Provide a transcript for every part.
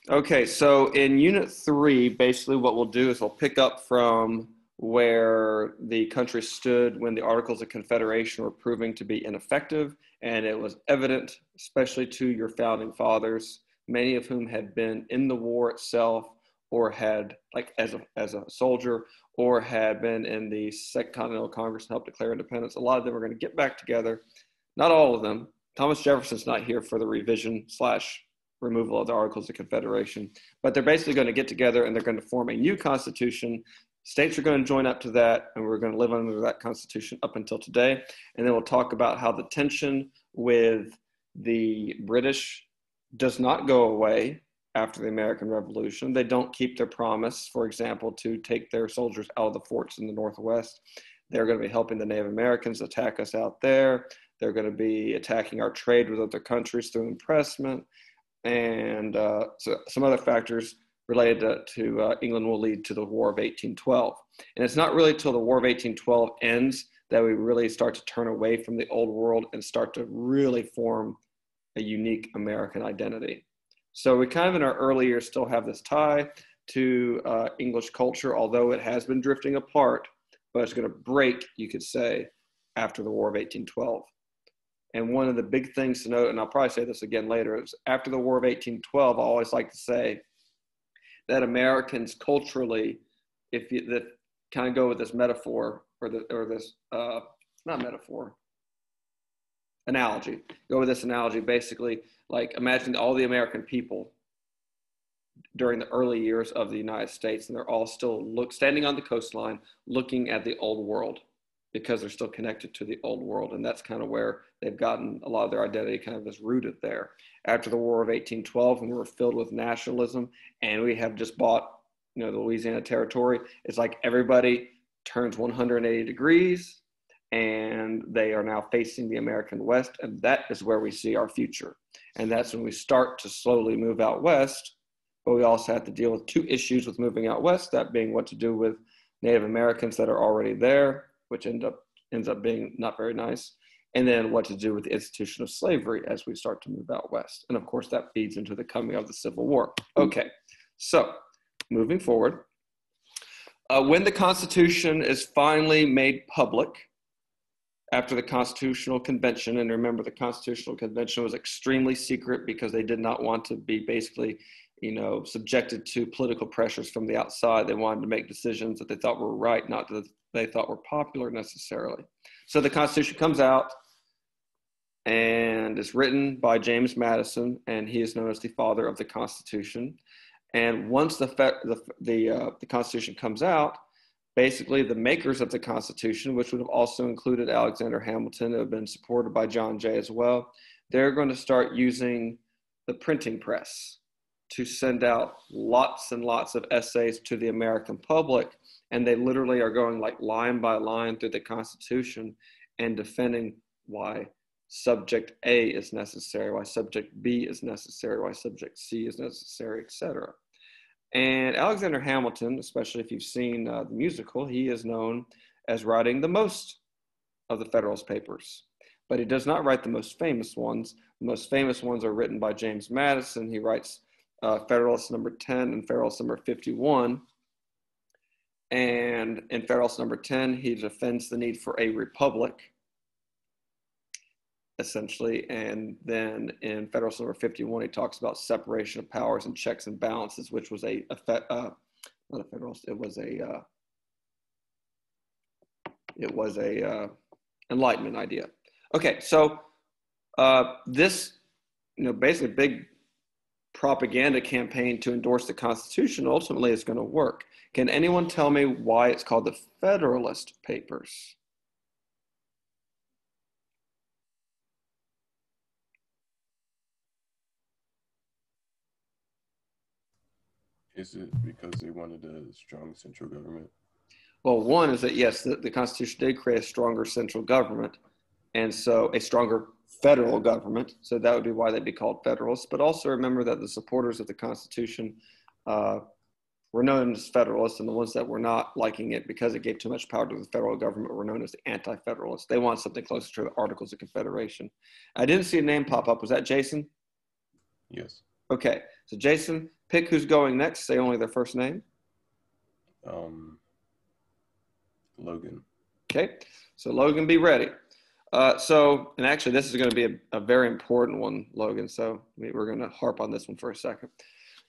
Okay, so in Unit 3, basically what we'll do is we'll pick up from where the country stood when the Articles of Confederation were proving to be ineffective, and it was evident, especially to your founding fathers, many of whom had been in the war itself or had, like as a soldier, or had been in the Second Continental Congress and helped declare independence. A lot of them are going to get back together. Not all of them. Thomas Jefferson's not here for the revision slash removal of the Articles of Confederation, but they're basically going to get together and they're going to form a new constitution. States are going to join up to that, and we're going to live under that constitution up until today. And then we'll talk about how the tension with the British does not go away after the American Revolution. They don't keep their promise, for example, to take their soldiers out of the forts in the Northwest. They're going to be helping the Native Americans attack us out there. They're going to be attacking our trade with other countries through impressment. And so some other factors related to England will lead to the War of 1812. And it's not really till the War of 1812 ends that we really start to turn away from the old world and start to really form a unique American identity. So we kind of in our early years still have this tie to English culture, although it has been drifting apart, but it's going to break, you could say, after the War of 1812. And one of the big things to note, and I'll probably say this again later, is after the War of 1812, I always like to say that Americans culturally, if you that kind of go with this metaphor or this not metaphor, analogy, go with this analogy, basically like imagine all the American people during the early years of the United States, and they're all still standing on the coastline looking at the old world, because they're still connected to the old world. And that's kind of where they've gotten a lot of their identity kind of is rooted there. After the War of 1812, when we were filled with nationalism and we have just bought, the Louisiana Territory, it's like everybody turns 180 degrees and they are now facing the American West. And that is where we see our future. And that's when we start to slowly move out West. But we also have to deal with two issues with moving out West, that being what to do with Native Americans that are already there, which ends up being not very nice, and then what to do with the institution of slavery as we start to move out West. And of course, that feeds into the coming of the Civil War. Okay, so moving forward, when the Constitution is finally made public after the Constitutional Convention, and remember the Constitutional Convention was extremely secret because they did not want to be basically subjected to political pressures from the outside. They wanted to make decisions that they thought were right, not that they thought were popular necessarily. So the Constitution comes out and it's written by James Madison, and he is known as the father of the Constitution. And once the Constitution comes out, basically the makers of the Constitution, which would have also included Alexander Hamilton, who have been supported by John Jay as well, they're going to start using the printing press to send out lots and lots of essays to the American public. And they literally are going like line by line through the Constitution and defending why subject A is necessary, why subject B is necessary, why subject C is necessary, etc. And Alexander Hamilton, especially if you've seen the musical, he is known as writing the most of the Federalist Papers. But he does not write the most famous ones. The most famous ones are written by James Madison. He writes Federalist number 10 and Federalist number 51. And in Federalist number 10, he defends the need for a republic, essentially. And then in Federalist number 51, he talks about separation of powers and checks and balances, which was not a Federalist, it was a Enlightenment idea. Okay, so this, basically big propaganda campaign to endorse the Constitution ultimately is going to work. Can anyone tell me why it's called the Federalist Papers? Is it because they wanted a strong central government? Well, one is that, yes, the Constitution did create a stronger central government, and so a stronger federal government. So that would be why they'd be called Federalists. But also remember that the supporters of the Constitution were known as Federalists, and the ones that were not liking it because it gave too much power to the federal government were known as the Anti-Federalists. They wanted something closer to the Articles of Confederation. I didn't see a name pop up. Was that Jason? Yes. Okay, so Jason, pick who's going next. Say only their first name. Logan. Okay, so Logan, be ready. And actually, this is going to be a very important one, Logan. So we're going to harp on this one for a second.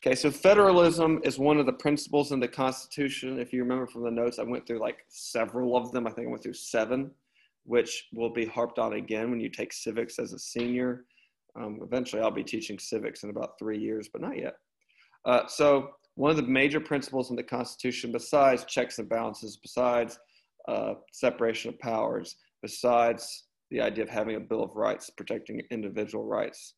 Okay, so federalism is one of the principles in the Constitution. If you remember from the notes, I went through like several of them. I think I went through 7, which will be harped on again when you take civics as a senior. Eventually, I'll be teaching civics in about 3 years, but not yet. So one of the major principles in the Constitution, besides checks and balances, besides separation of powers, besides the idea of having a Bill of Rights protecting individual rights,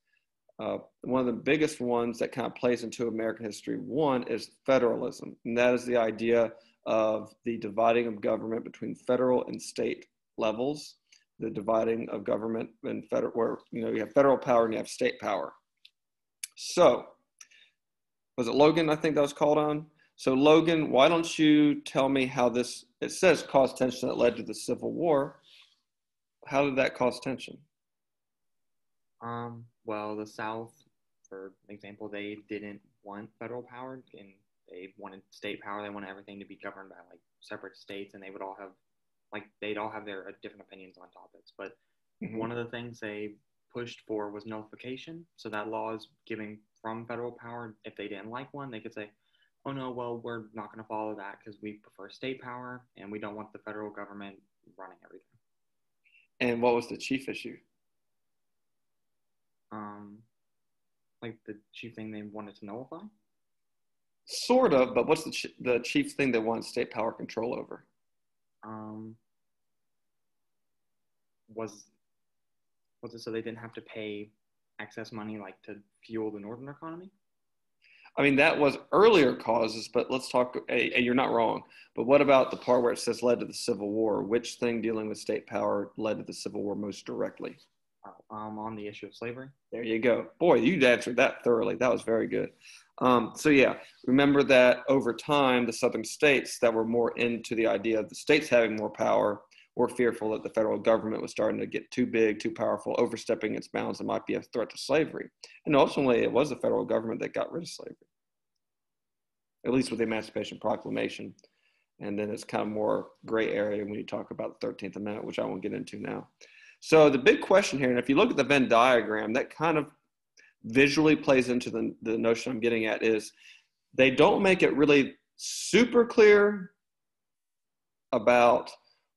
one of the biggest ones that kind of plays into American history, one is federalism. And that is the idea of the dividing of government between federal and state levels, the dividing of government and federal, where you have federal power and you have state power. So, was it Logan? I think that was called on. So Logan, why don't you tell me how this, it says caused tension that led to the Civil War. How did that cause tension? Well, the South, for example, they didn't want federal power and they wanted state power. They wanted everything to be governed by like separate states, and they would all have they'd all have their different opinions on topics. But one of the things they pushed for was nullification. So that law is giving from federal power. If they didn't like one, they could say, oh no, well, we're not going to follow that because we prefer state power and we don't want the federal government running everything. And what was the chief issue? Like the chief thing they wanted to nullify? Sort of, but what's the chief thing they want state power control over? Was it so they didn't have to pay excess money like to fuel the northern economy? I mean, that was earlier causes, but let's talk, you're not wrong. But what about the part where it says led to the Civil War? Which thing dealing with state power led to the Civil War most directly? On the issue of slavery. There you go. Boy, you answered that thoroughly. That was very good. So yeah, remember that over time, the southern states that were more into the idea of the states having more power were fearful that the federal government was starting to get too big, too powerful, overstepping its bounds, and might be a threat to slavery. And ultimately, it was the federal government that got rid of slavery, at least with the Emancipation Proclamation. And then it's kind of more gray area when you talk about the 13th Amendment, which I won't get into now. So the big question here, and if you look at the Venn diagram, that kind of visually plays into the notion I'm getting at, is they don't make it really super clear about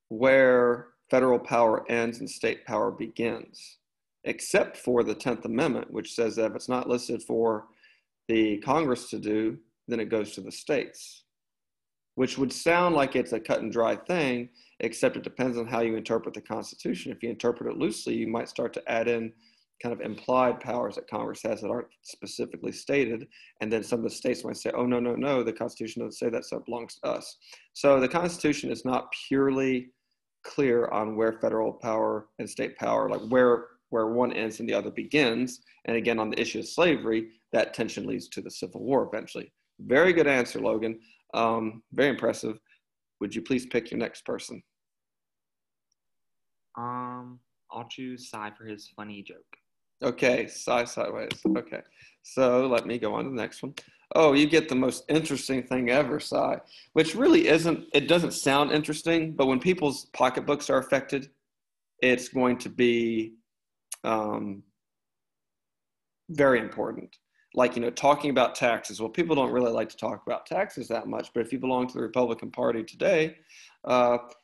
where federal power ends and state power begins, except for the 10th Amendment, which says that if it's not listed for the Congress to do, then it goes to the states, which would sound like it's a cut and dry thing, except it depends on how you interpret the Constitution. If you interpret it loosely, you might start to add in kind of implied powers that Congress has that aren't specifically stated. And then some of the states might say, oh, no, the Constitution doesn't say that, so it belongs to us. So the Constitution is not purely clear on where federal power and state power, like where one ends and the other begins. And again, on the issue of slavery, that tension leads to the Civil War eventually. Very good answer, Logan. Very impressive. Would you please pick your next person? I'll choose Cy for his funny joke. Okay, sideways. Okay, so let me go on to the next one. Oh, you get the most interesting thing ever, Cy, which really isn't, it doesn't sound interesting, but when people's pocketbooks are affected, it's going to be very important. Like, talking about taxes. Well, people don't really like to talk about taxes that much, but if you belong to the Republican Party today,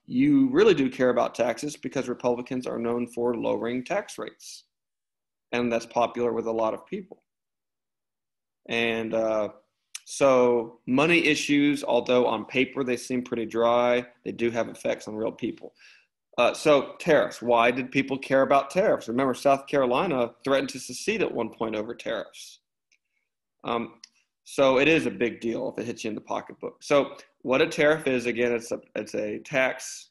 you really do care about taxes because Republicans are known for lowering tax rates. And that's popular with a lot of people. And so money issues, although on paper they seem pretty dry, they do have effects on real people. So tariffs, why did people care about tariffs? Remember, South Carolina threatened to secede at one point over tariffs. So it is a big deal if it hits you in the pocketbook. So what a tariff is, again, it's a tax.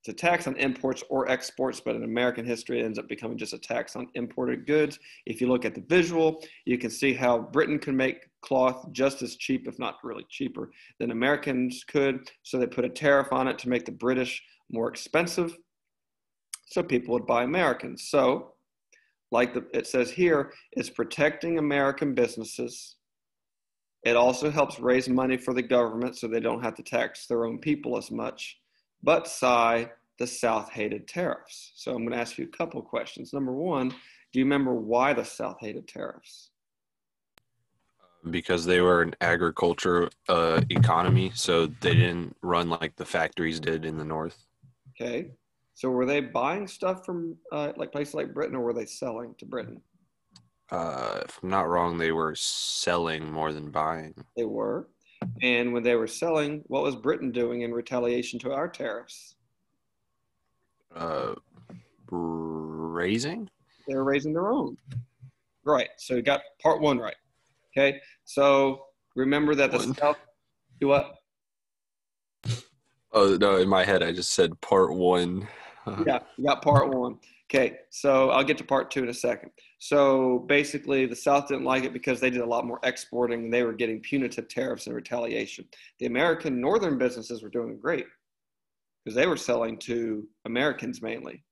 It's a tax on imports or exports, but in American history, it ends up becoming just a tax on imported goods. If you look at the visual, you can see how Britain can make cloth just as cheap, if not really cheaper, than Americans could. So they put a tariff on it to make the British more expensive, so people would buy Americans. So it says here, is protecting American businesses. It also helps raise money for the government so they don't have to tax their own people as much. But Cy, the South hated tariffs. So I'm going to ask you a couple of questions. Number one, do you remember why the South hated tariffs? Because they were an agriculture economy, so they didn't run like the factories did in the North. Okay. So were they buying stuff from like places like Britain, or were they selling to Britain? If I'm not wrong, they were selling more than buying. They were. And when they were selling, what was Britain doing in retaliation to our tariffs? Raising? They were raising their own. Right. So you got part one right. Okay. So remember that the South, do what? Oh, no, in my head, I just said part one. Yeah, you got part one. Okay, so I'll get to part two in a second. So basically, the South didn't like it because they did a lot more exporting and they were getting punitive tariffs in retaliation. The American northern businesses were doing great because they were selling to Americans mainly.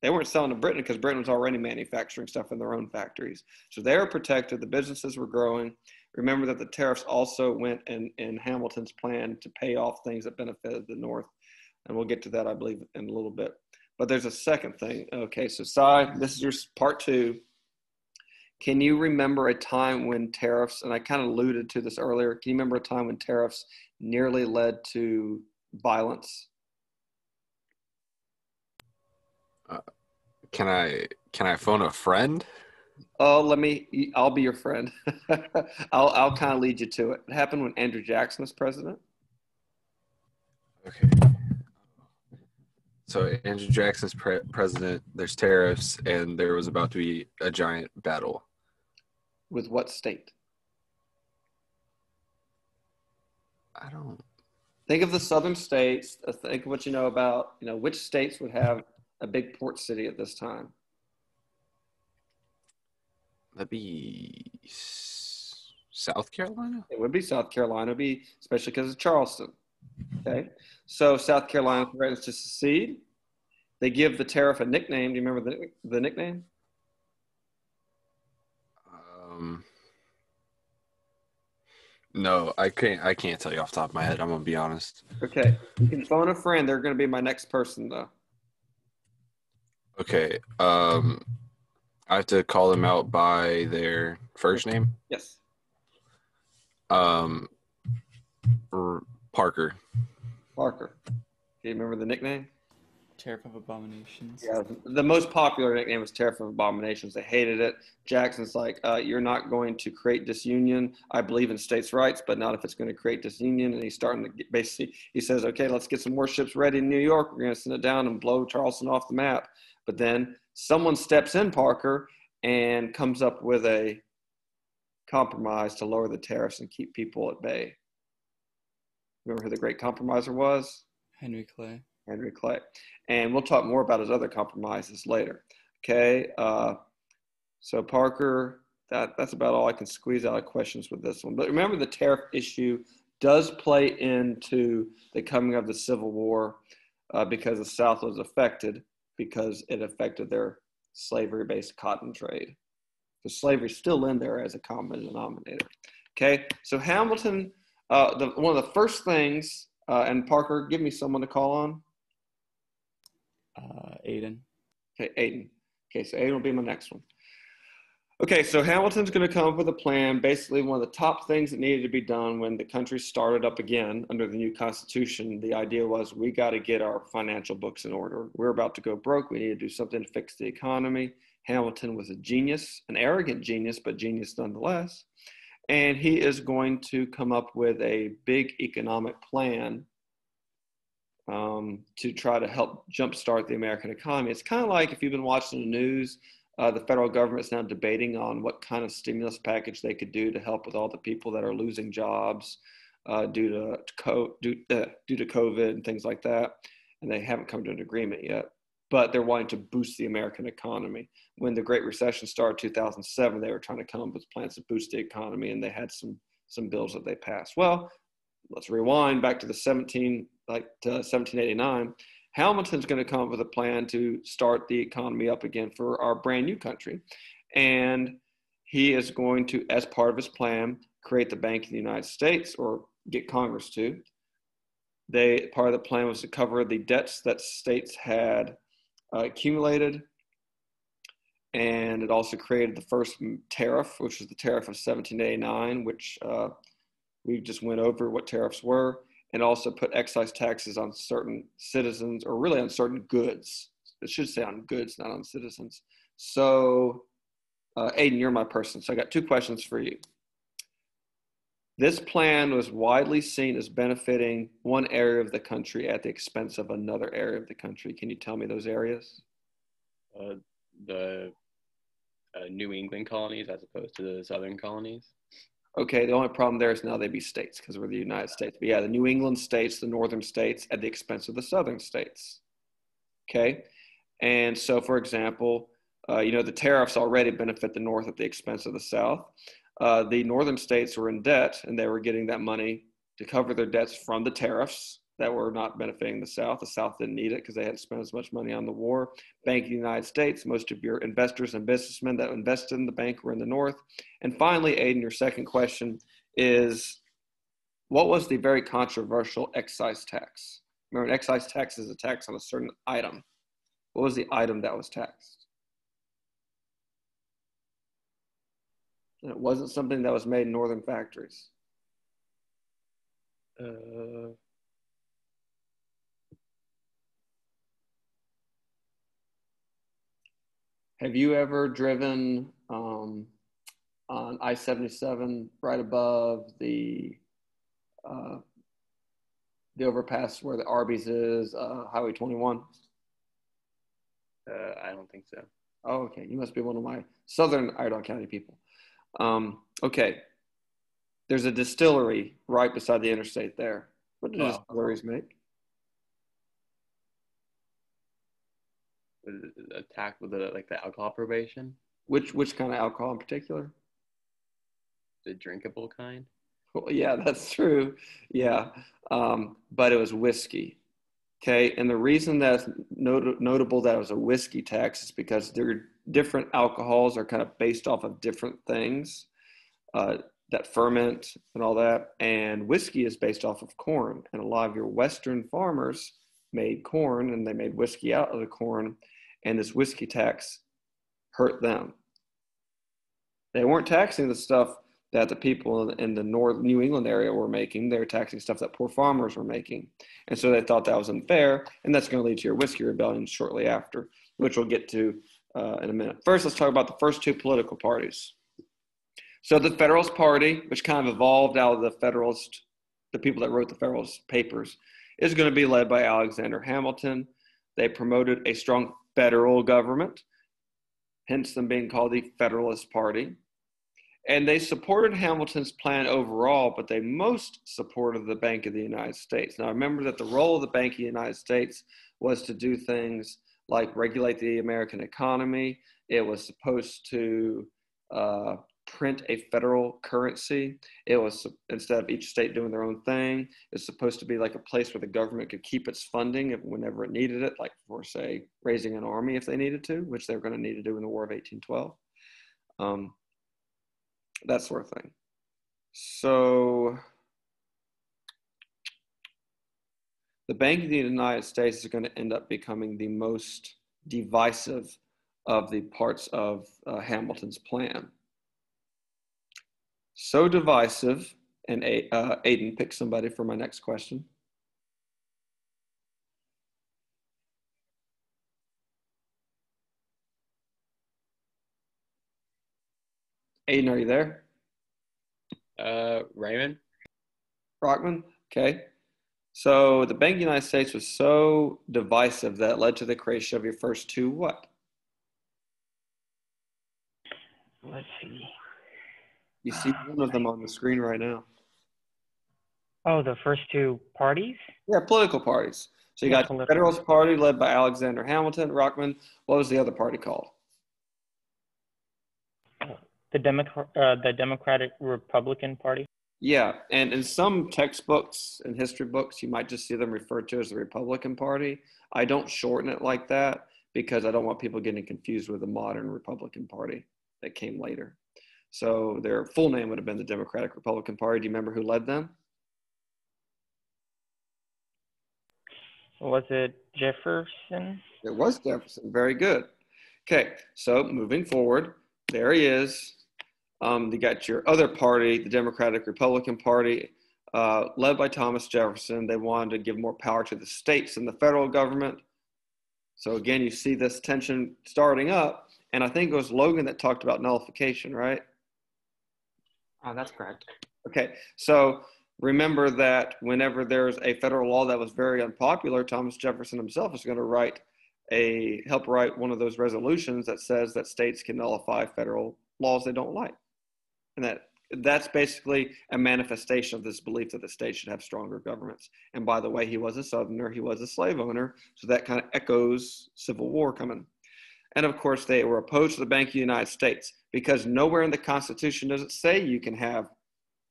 They weren't selling to Britain because Britain was already manufacturing stuff in their own factories. So they were protected. The businesses were growing. Remember that the tariffs also went in Hamilton's plan to pay off things that benefited the North. And we'll get to that, I believe, in a little bit. But there's a second thing. Okay, so Cy, this is your part two. Can you remember a time when tariffs, and I kind of alluded to this earlier, can you remember a time when tariffs nearly led to violence? Can I phone a friend? Oh, I'll be your friend. I'll kind of lead you to it. It happened when Andrew Jackson was president. Okay. So Andrew Jackson's president, there's tariffs, and there was about to be a giant battle. With what state? I don't. Think of the southern states. Think of what you know about, which states would have a big port city at this time. That'd be South Carolina? It would be South Carolina, especially because of Charleston. Okay. So South Carolina threatens to secede. They give the tariff a nickname. Do you remember the nickname? No, I can't tell you off the top of my head. I'm gonna be honest. Okay. You can phone a friend. They're going to be my next person, though. Okay. I have to call them out by their first name. Yes. Parker. Parker. Do you remember the nickname? Tariff of Abominations. Yeah, the most popular nickname was Tariff of Abominations. They hated it. Jackson's like, you're not going to create disunion. I believe in states' rights, but not if it's going to create disunion. And he's starting to he says, okay, let's get some more ships ready in New York. We're going to send it down and blow Charleston off the map. But then someone steps in, Parker, and comes up with a compromise to lower the tariffs and keep people at bay. Remember who the great compromiser was? Henry Clay. Henry Clay. And we'll talk more about his other compromises later. Okay. So Parker, that's about all I can squeeze out of questions with this one. But remember, the tariff issue does play into the coming of the Civil War because the South was affected because it affected their slavery-based cotton trade. So slavery's still in there as a common denominator. Okay. So Hamilton, one of the first things, and Parker, give me someone to call on. Aiden. Okay, Aiden. Okay, so Aiden will be my next one. Okay, so Hamilton's going to come up with a plan. Basically, one of the top things that needed to be done when the country started up again under the new Constitution, the idea was we got to get our financial books in order. We're about to go broke. We need to do something to fix the economy. Hamilton was a genius, an arrogant genius, but genius nonetheless. And he is going to come up with a big economic plan to try to help jumpstart the American economy. It's kind of like if you've been watching the news, the federal government is now debating on what kind of stimulus package they could do to help with all the people that are losing jobs due to COVID and things like that. And they haven't come to an agreement yet, but they're wanting to boost the American economy. When the Great Recession started in 2007, they were trying to come up with plans to boost the economy, and they had some bills that they passed. Well, let's rewind back to 1789. Hamilton's going to come up with a plan to start the economy up again for our brand new country. And he is going to, as part of his plan, create the Bank of the United States, or get Congress to. Part of the plan was to cover the debts that states had accumulated. And it also created the first tariff, which was the tariff of 1789, which we just went over what tariffs were, and also put excise taxes on certain citizens, or really on certain goods. It should say on goods, not on citizens. So, Aiden, you're my person. So I got 2 questions for you. This plan was widely seen as benefiting one area of the country at the expense of another area of the country. Can you tell me those areas? The New England colonies as opposed to the Southern colonies. Okay, the only problem there is now they'd be states because we're the United States. But yeah, the New England states, the northern states, at the expense of the southern states. Okay, and so for example, the tariffs already benefit the north at the expense of the south. The northern states were in debt, and they were getting that money to cover their debts from the tariffs that were not benefiting the South. The South didn't need it because they hadn't spent as much money on the war. Bank of the United States, most of your investors and businessmen that invested in the bank were in the North. And finally, Aiden, your second question is, what was the very controversial excise tax? Remember, an excise tax is a tax on a certain item. What was the item that was taxed? And it wasn't something that was made in northern factories. Have you ever driven on I-77 right above the overpass where the Arby's is, Highway 21? I don't think so. Oh, okay. You must be one of my southern Idaho County people. Okay. There's a distillery right beside the interstate there. What do distilleries make? Attack with the alcohol probation. Which kind of alcohol in particular? The drinkable kind. Well, yeah, that's true. Yeah, but it was whiskey. Okay, and the reason that's notable that it was a whiskey tax is because their different alcohols are kind of based off of different things that ferment and all that. And whiskey is based off of corn, and a lot of your Western farmers made corn, and they made whiskey out of the corn. And this whiskey tax hurt them. They weren't taxing the stuff that the people in the North New England area were making. They were taxing stuff that poor farmers were making. And so they thought that was unfair, and that's going to lead to your whiskey rebellion shortly after, which we'll get to in a minute. First, let's talk about the first 2 political parties. So the Federalist Party, which kind of evolved out of the people that wrote the Federalist Papers, is going to be led by Alexander Hamilton. They promoted a strong federal government, hence them being called the Federalist Party. And they supported Hamilton's plan overall, but they most supported the Bank of the United States. Now, remember that the role of the Bank of the United States was to do things like regulate the American economy. It was supposed to print a federal currency. It was, instead of each state doing their own thing, it's supposed to be like a place where the government could keep its funding whenever it needed it, like for, say, raising an army if they needed to, which they were going to need to do in the War of 1812. That sort of thing. So the Bank of the United States is going to end up becoming the most divisive of the parts of Hamilton's plan. So divisive, and Aiden, pick somebody for my next question. Aiden, are you there? Raymond. Rockman? Okay. So the Bank of the United States was so divisive that it led to the creation of your first 2 what? Let's see. You see one of them on the screen right now. Oh, the first 2 parties? Yeah, political parties. So you got the Federalist Party led by Alexander Hamilton. Rockman, what was the other party called? The Democratic Republican Party. Yeah, and in some textbooks and history books, you might just see them referred to as the Republican Party. I don't shorten it like that because I don't want people getting confused with the modern Republican Party that came later. So their full name would have been the Democratic Republican Party. Do you remember who led them? Was it Jefferson? It was Jefferson. Very good. Okay, so moving forward, there he is. You got your other party, the Democratic Republican Party, led by Thomas Jefferson. They wanted to give more power to the states and the federal government. So again, you see this tension starting up. And I think it was Logan that talked about nullification, right? That's correct. Okay, so remember that whenever there's a federal law that was very unpopular, Thomas Jefferson himself is going to help write one of those resolutions that says that states can nullify federal laws they don't like. And that's basically a manifestation of this belief that the state should have stronger governments. And by the way, he was a Southerner, he was a slave owner, so that kind of echoes Civil War coming. And of course, they were opposed to the Bank of the United States because nowhere in the Constitution does it say you can have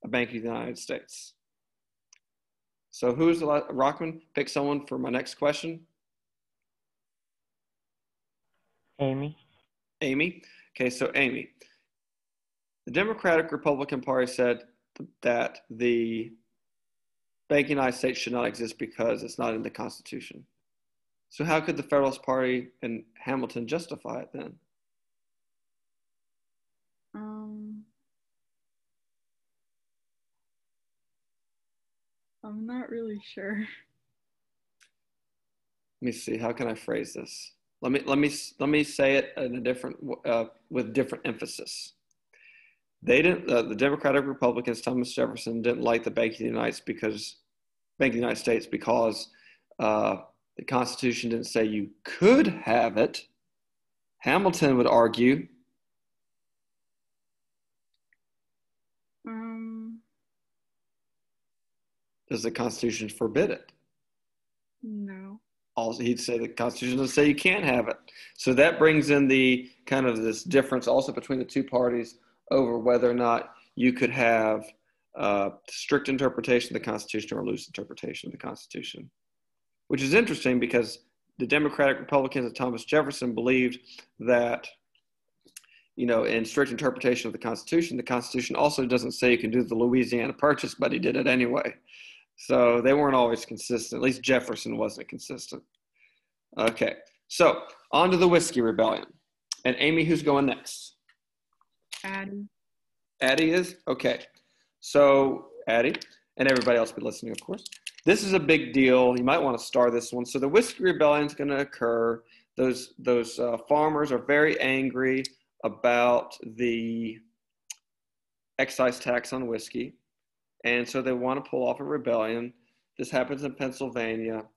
a Bank of the United States. So who's Rockman? Pick someone for my next question. Amy. Amy. Okay, so Amy. The Democratic Republican Party said that the Bank of the United States should not exist because it's not in the Constitution. So how could the Federalist Party and Hamilton justify it then? I'm not really sure. Let me see. How can I phrase this? Let me say it in a different with different emphasis. They didn't. The Democratic Republicans, Thomas Jefferson, didn't like the Bank of the United States because the Constitution didn't say you could have it. Hamilton would argue. Does the Constitution forbid it? No. Also, he'd say the Constitution doesn't say you can't have it. So that brings in the kind of this difference also between the two parties over whether or not you could have strict interpretation of the Constitution or loose interpretation of the Constitution, which is interesting because the Democratic Republicans and Thomas Jefferson believed that, in strict interpretation of the Constitution also doesn't say you can do the Louisiana Purchase, but he did it anyway. So they weren't always consistent. At least Jefferson wasn't consistent. Okay, so on to the Whiskey Rebellion. And Amy, who's going next? Addie. Addie is? Okay. So Addie, and everybody else be listening, of course. This is a big deal. You might want to star this one. So the Whiskey Rebellion is going to occur. Those farmers are very angry about the excise tax on whiskey. And so they want to pull off a rebellion. This happens in Pennsylvania.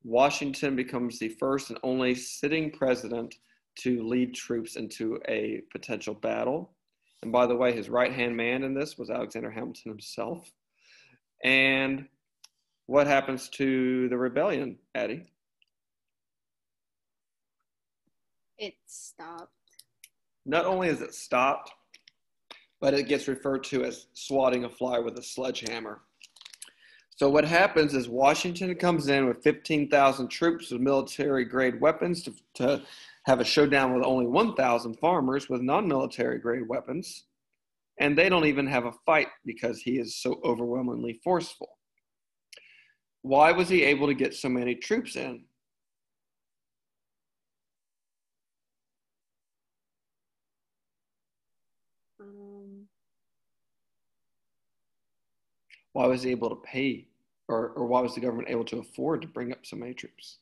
Washington becomes the first and only sitting president to lead troops into a potential battle. And by the way, his right-hand man in this was Alexander Hamilton himself. And what happens to the rebellion, Addie? It stopped. Not only is it stopped, but it gets referred to as swatting a fly with a sledgehammer. So what happens is Washington comes in with 15,000 troops with military-grade weapons to have a showdown with only 1,000 farmers with non-military-grade weapons, and they don't even have a fight because he is so overwhelmingly forceful. Why was he able to get so many troops in? Why was he able to pay, or why was the government able to afford to bring up so many troops?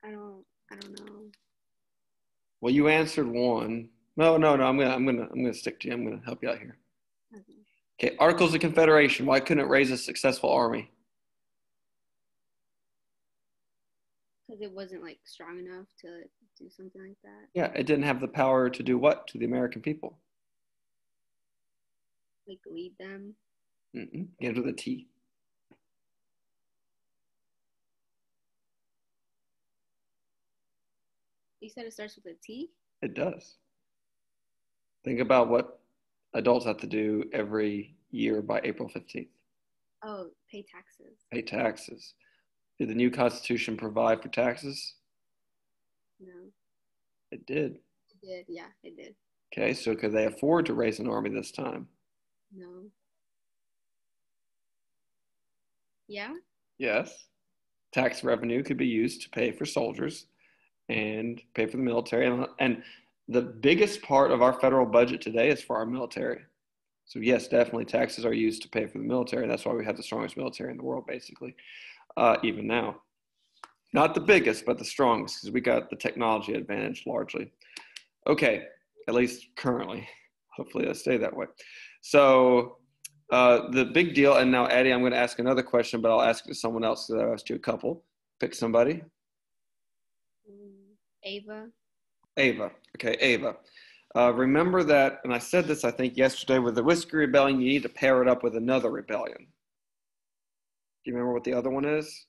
I don't know. Well, you answered one. No. I'm gonna stick to you. I'm gonna help you out here. Okay. Articles of Confederation. Why couldn't it raise a successful army? Because it wasn't strong enough to do something like that. Yeah, it didn't have the power to do what to the American people? Lead them. Get with a T. You said it starts with a T? It does. Think about what adults have to do every year by April 15th. Oh, pay taxes. Pay taxes. Did the new Constitution provide for taxes? No. It did. It did. Yeah, it did. Okay, so could they afford to raise an army this time? No. Yeah? Yes. Tax revenue could be used to pay for soldiers and pay for the military. And the biggest part of our federal budget today is for our military. So yes, definitely taxes are used to pay for the military. That's why we have the strongest military in the world, basically, even now. Not the biggest, but the strongest, because we got the technology advantage largely. Okay, at least currently. Hopefully it'll stay that way. So the big deal, and now Addie, I'm going to ask another question, but I'll ask it to someone else because I asked you a couple. Pick somebody. Ava. Ava. Okay, Ava. Remember that, and I said this, I think, yesterday, with the Whiskey Rebellion, you need to pair it up with another rebellion. Do you remember what the other one is?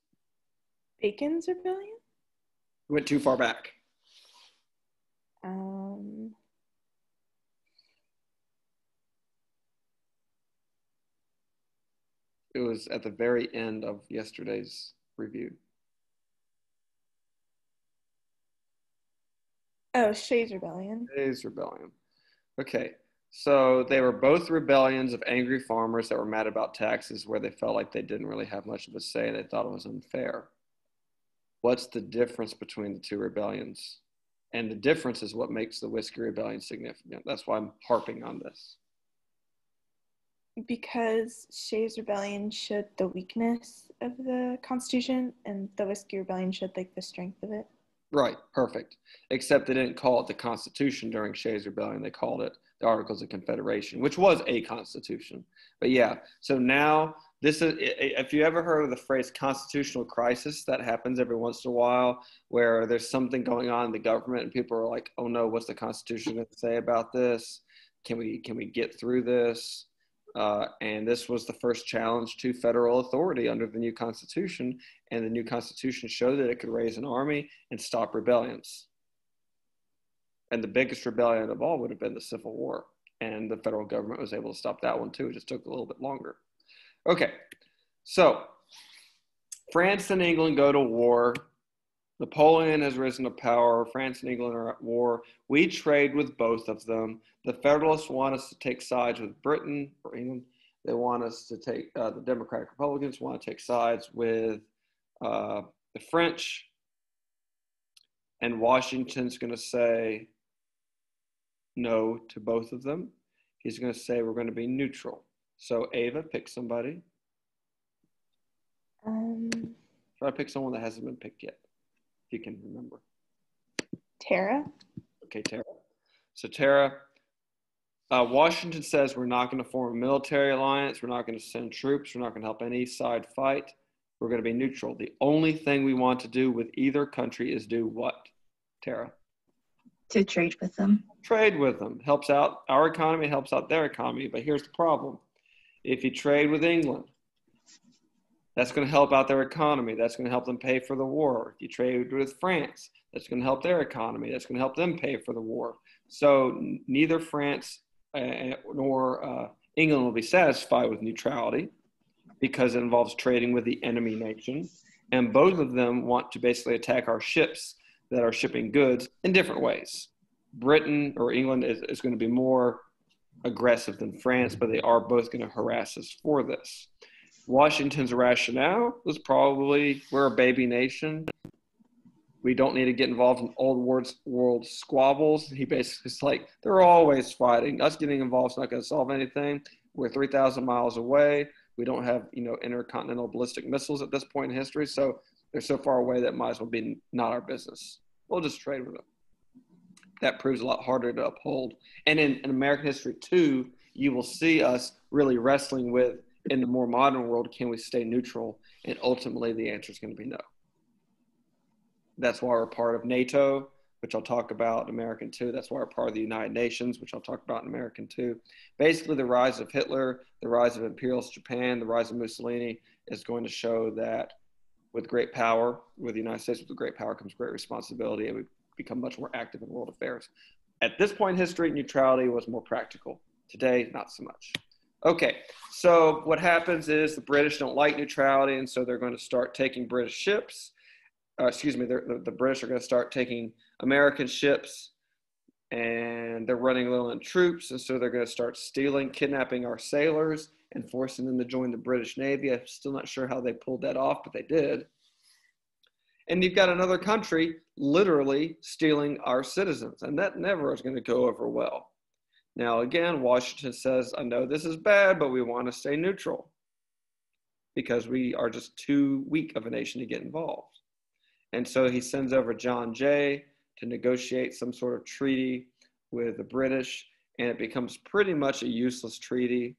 Bacon's Rebellion? We went too far back. It was at the very end of yesterday's review. Oh, Shays Rebellion. Shays Rebellion. Okay, so they were both rebellions of angry farmers that were mad about taxes, where they felt like they didn't really have much of a say and they thought it was unfair. What's the difference between the two rebellions? And the difference is what makes the Whiskey Rebellion significant. That's why I'm harping on this. Because Shays Rebellion showed the weakness of the Constitution, and the Whiskey Rebellion showed like the strength of it. Right, perfect. Except they didn't call it the Constitution during Shays Rebellion. They called it the Articles of Confederation, which was a constitution. But yeah, so now this is, if you ever heard of the phrase constitutional crisis, that happens every once in a while, where there's something going on in the government and people are like, oh no, what's the Constitution going to say about this? Can we get through this? And this was the first challenge to federal authority under the new Constitution. And the new Constitution showed that it could raise an army and stop rebellions. And the biggest rebellion of all would have been the Civil War. And the federal government was able to stop that one too. It just took a little bit longer. Okay, so France and England go to war. Napoleon has risen to power. France and England are at war. We trade with both of them. The Federalists want us to take sides with Britain or England. They want us to take, the Democratic Republicans want to take sides with the French. And Washington's going to say no to both of them. He's going to say we're going to be neutral. So Ava, pick somebody. Try to pick someone that hasn't been picked yet, if you can remember. Tara. Okay, Tara. So Tara, Washington says we're not going to form a military alliance. We're not going to send troops. We're not going to help any side fight. We're going to be neutral. The only thing we want to do with either country is do what, Tara? To trade with them. Trade with them. Helps out our economy, helps out their economy. But here's the problem. If you trade with England, that's going to help out their economy. That's going to help them pay for the war. If you trade with France, that's going to help their economy. That's going to help them pay for the war. So neither France nor England will be satisfied with neutrality because it involves trading with the enemy nation. And both of them want to basically attack our ships that are shipping goods in different ways. Britain or England is going to be more aggressive than France, but they are both going to harass us for this. Washington's rationale was probably, we're a baby nation. We don't need to get involved in old world squabbles. He basically is like, they're always fighting. Us getting involved is not going to solve anything. We're 3,000 miles away. We don't have, intercontinental ballistic missiles at this point in history. So they're so far away that might as well be not our business. We'll just trade with them. That proves a lot harder to uphold. And in American history too, you will see us really wrestling with, in the more modern world, can we stay neutral? And ultimately the answer is going to be no. That's why we're part of NATO, which I'll talk about in American too. That's why we're part of the United Nations, which I'll talk about in American too. Basically, the rise of Hitler, the rise of imperialist Japan, the rise of Mussolini is going to show that with great power, with the United States, with great power comes great responsibility. And we become much more active in world affairs. At this point in history, neutrality was more practical. Today, not so much. Okay, so what happens is the British don't like neutrality, and so they're going to start taking British ships. The British are going to start taking American ships, and they're running low on troops, and so they're going to start stealing, kidnapping our sailors, and forcing them to join the British Navy. I'm still not sure how they pulled that off, but they did. And you've got another country literally stealing our citizens, and that never is going to go over well. Now, again, Washington says, I know this is bad, but we want to stay neutral because we are just too weak of a nation to get involved. And so he sends over John Jay to negotiate some sort of treaty with the British, and it becomes pretty much a useless treaty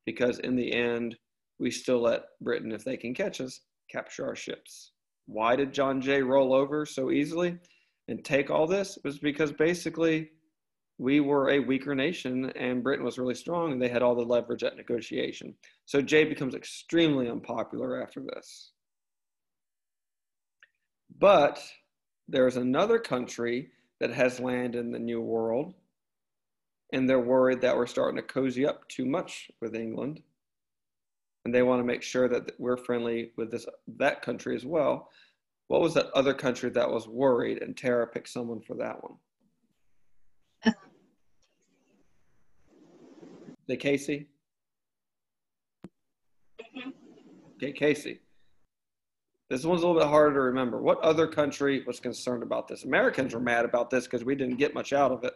because in the end, we still let Britain, if they can catch us, capture our ships. Why did John Jay roll over so easily and take all this? It was because basically we were a weaker nation and Britain was really strong and they had all the leverage at negotiation. So Jay becomes extremely unpopular after this. But there's another country that has land in the New World, and they're worried that we're starting to cozy up too much with England. And they want to make sure that we're friendly with that country as well. What was that other country that was worried? And Tara picked someone for that one. The Casey? Okay, Casey. This one's a little bit harder to remember. What other country was concerned about this? Americans were mad about this because we didn't get much out of it.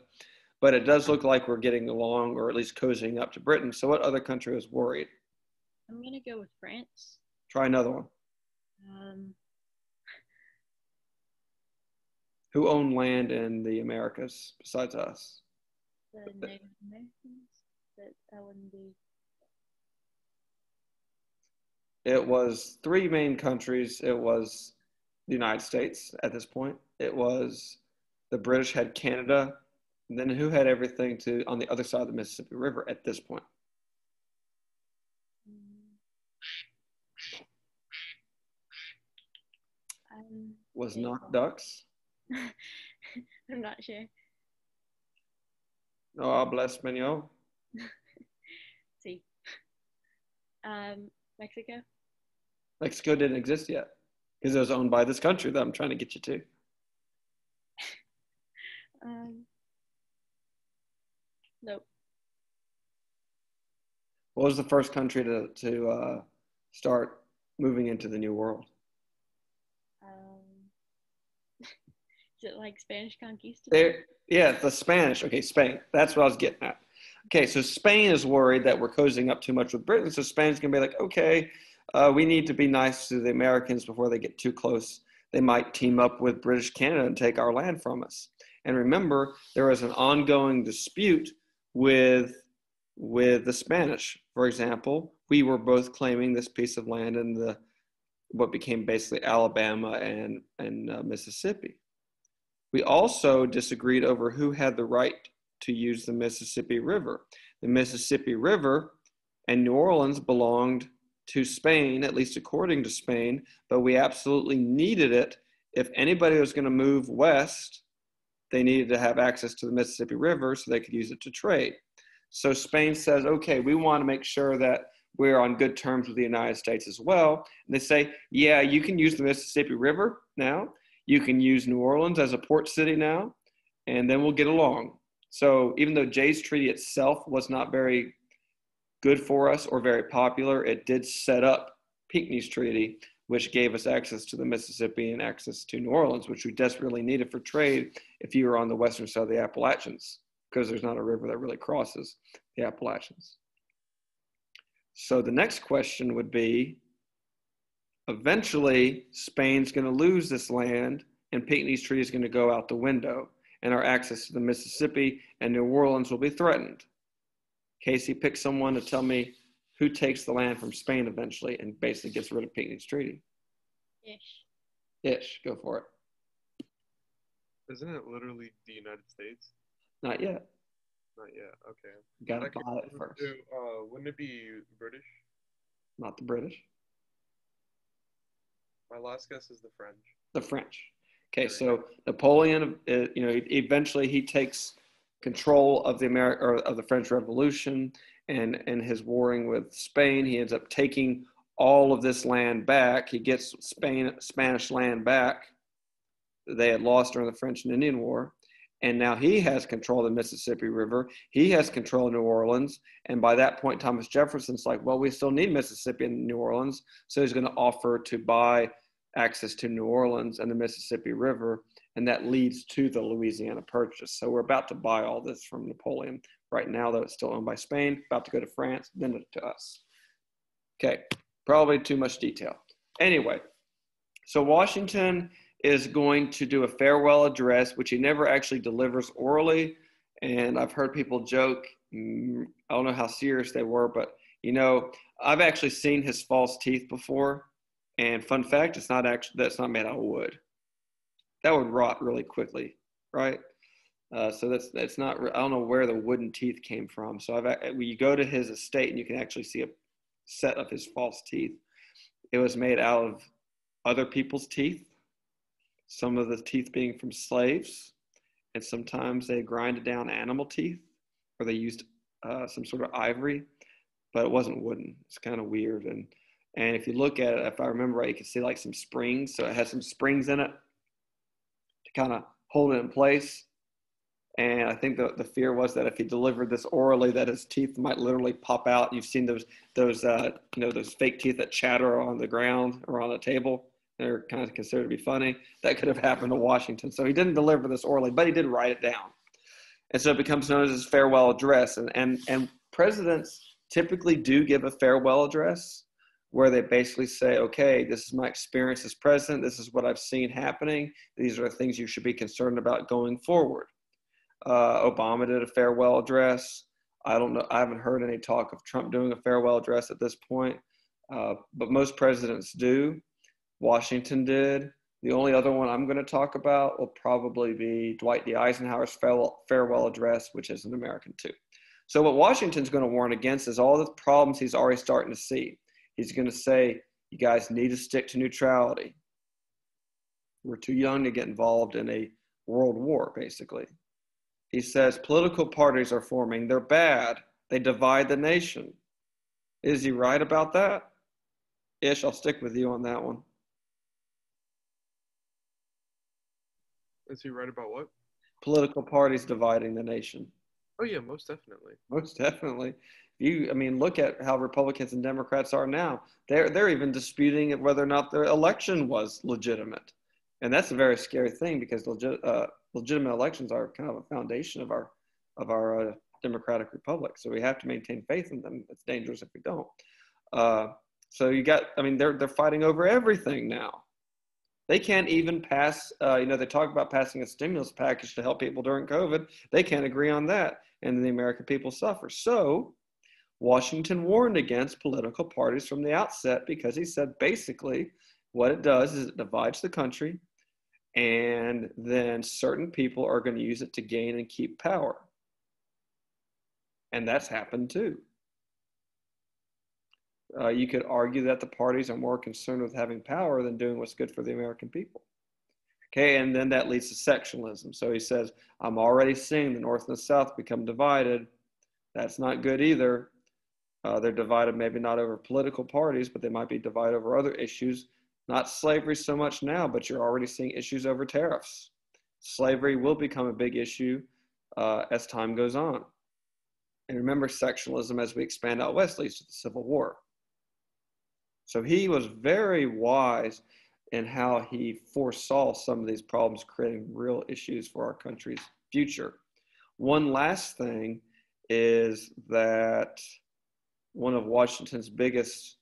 But it does look like we're getting along, or at least cozying up to Britain. So what other country was worried? I'm going to go with France. Try another one. Who owned land in the Americas besides us? The Native Americans? That wouldn't be. It was three main countries. It was the United States at this point. It was the British had Canada. And then who had everything on the other side of the Mississippi River at this point? Was not ducks? I'm not sure. Oh, bless Mignon. See. Mexico? Mexico didn't exist yet because it was owned by this country that I'm trying to get you to. Nope. What was the first country to start moving into the New World? Is it like Spanish conquista? Yeah, the Spanish. Okay, Spain. That's what I was getting at. Okay, so Spain is worried that we're cozying up too much with Britain. So Spain's going to be like, okay, we need to be nice to the Americans before they get too close. They might team up with British Canada and take our land from us. And remember, there was an ongoing dispute with the Spanish. For example, we were both claiming this piece of land in what became basically Alabama and Mississippi. We also disagreed over who had the right to use the Mississippi River. The Mississippi River and New Orleans belonged to Spain, at least according to Spain, but we absolutely needed it. If anybody was going to move west, they needed to have access to the Mississippi River so they could use it to trade. So Spain says, okay, we want to make sure that we're on good terms with the United States as well. And they say, yeah, you can use the Mississippi River now. You can use New Orleans as a port city now, and then we'll get along. So even though Jay's Treaty itself was not very good for us or very popular, it did set up Pinckney's Treaty, which gave us access to the Mississippi and access to New Orleans, which we desperately needed for trade if you were on the western side of the Appalachians, because there's not a river that really crosses the Appalachians. So the next question would be, eventually Spain's going to lose this land and Pinckney's Treaty is going to go out the window and our access to the Mississippi and New Orleans will be threatened. Casey, pick someone to tell me who takes the land from Spain eventually and basically gets rid of Pinckney's Treaty. Ish, go for it. Isn't it literally the United States? Not yet. Not yet, okay. You gotta buy it first. Wouldn't it be British? Not the British. My last guess is the French. The French. Okay, so Napoleon, eventually he takes control of the French Revolution, and his warring with Spain, he ends up taking all of this land back. He gets Spanish land back they had lost during the French and Indian War. And now he has control of the Mississippi River. He has control of New Orleans. And by that point, Thomas Jefferson's like, well, we still need Mississippi and New Orleans. So he's going to offer to buy access to New Orleans and the Mississippi River. And that leads to the Louisiana Purchase. So we're about to buy all this from Napoleon. Right now, though, it's still owned by Spain, about to go to France, then to us. Okay, probably too much detail. Anyway, so Washington is going to do a farewell address, which he never actually delivers orally. And I've heard people joke, I don't know how serious they were, but I've actually seen his false teeth before. And fun fact, that's not made out of wood. That would rot really quickly, right? So that's not, I don't know where the wooden teeth came from. So when you go to his estate and you can actually see a set of his false teeth. It was made out of other people's teeth, some of the teeth being from slaves, and sometimes they grinded down animal teeth, or they used some sort of ivory, but it wasn't wooden. It's kind of weird. And if you look at it, if I remember right, you can see like some springs. So it has some springs in it to kind of hold it in place. And I think the fear was that if he delivered this orally, that his teeth might literally pop out. You've seen those fake teeth that chatter on the ground or on a table. They're kind of considered to be funny. That could have happened to Washington. So he didn't deliver this orally, but he did write it down. And so it becomes known as his farewell address. And presidents typically do give a farewell address where they basically say, okay, this is my experience as president. This is what I've seen happening. These are the things you should be concerned about going forward. Obama did a farewell address. I don't know. I haven't heard any talk of Trump doing a farewell address at this point, but most presidents do. Washington did. The only other one I'm going to talk about will probably be Dwight D. Eisenhower's farewell address, which is an American too. So what Washington's going to warn against is all the problems he's already starting to see. He's going to say, you guys need to stick to neutrality. We're too young to get involved in a world war, basically. He says political parties are forming. They're bad. They divide the nation. Is he right about that? Ish, I'll stick with you on that one. Is he right about what? Political parties dividing the nation. Oh yeah, most definitely. Most definitely. Look at how Republicans and Democrats are now. They're even disputing whether or not the election was legitimate. And that's a very scary thing because legitimate elections are kind of a foundation of our democratic republic. So we have to maintain faith in them. It's dangerous if we don't. So they're fighting over everything now. They can't even pass, they talk about passing a stimulus package to help people during COVID. They can't agree on that. And the American people suffer. So Washington warned against political parties from the outset because he said basically what it does is it divides the country, and then certain people are going to use it to gain and keep power. And that's happened too. You could argue that the parties are more concerned with having power than doing what's good for the American people. Okay, and then that leads to sectionalism. So he says, I'm already seeing the North and the South become divided. That's not good either. They're divided maybe not over political parties, but they might be divided over other issues. Not slavery so much now, but you're already seeing issues over tariffs. Slavery will become a big issue as time goes on. And remember, sectionalism as we expand out west leads to the Civil War. So he was very wise in how he foresaw some of these problems, creating real issues for our country's future. One last thing is that one of Washington's biggest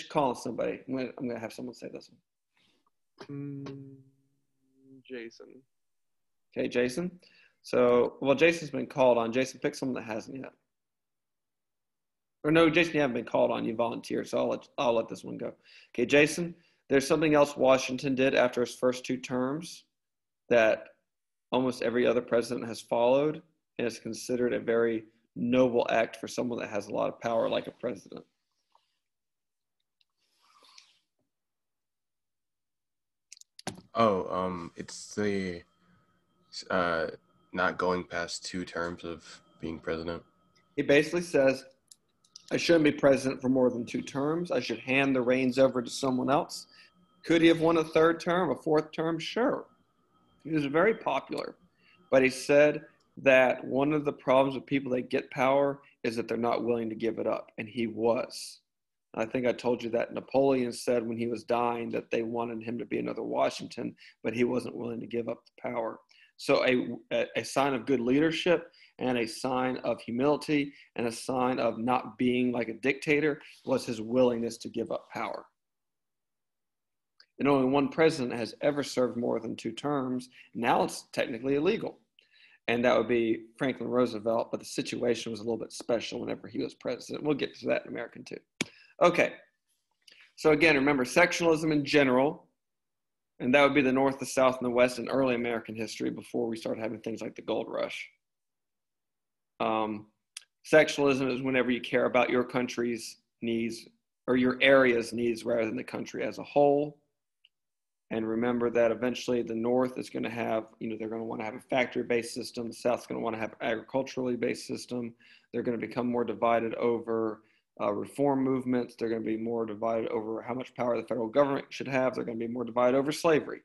call somebody. I'm gonna have someone say this one. Jason. Okay, Jason. So, Jason's been called on. Jason, pick someone that hasn't yet. Or no, Jason, you haven't been called on. You volunteered, so I'll let this one go. Okay, Jason. There's something else Washington did after his first 2 terms that almost every other president has followed, and it's considered a very noble act for someone that has a lot of power like a president. It's the not going past 2 terms of being president. He basically says, I shouldn't be president for more than 2 terms. I should hand the reins over to someone else. Could he have won a 3rd term, a 4th term? Sure. He was very popular. But he said that one of the problems with people that get power is that they're not willing to give it up. And he was. I think I told you that Napoleon said when he was dying that they wanted him to be another Washington, but he wasn't willing to give up the power. So a sign of good leadership and a sign of humility and a sign of not being like a dictator was his willingness to give up power. And only one president has ever served more than 2 terms. Now it's technically illegal. And that would be Franklin Roosevelt, but the situation was a little bit special whenever he was president. We'll get to that in American too. Okay, so again, remember sectionalism in general, and that would be the North, the South, and the West in early American history before we start having things like the gold rush. Sectionalism is whenever you care about your country's needs or your area's needs rather than the country as a whole. And remember that eventually the North is going to have, they're going to want to have a factory-based system. The South's going to want to have an agriculturally based system. They're going to become more divided over reform movements. They're going to be more divided over how much power the federal government should have. They're going to be more divided over slavery.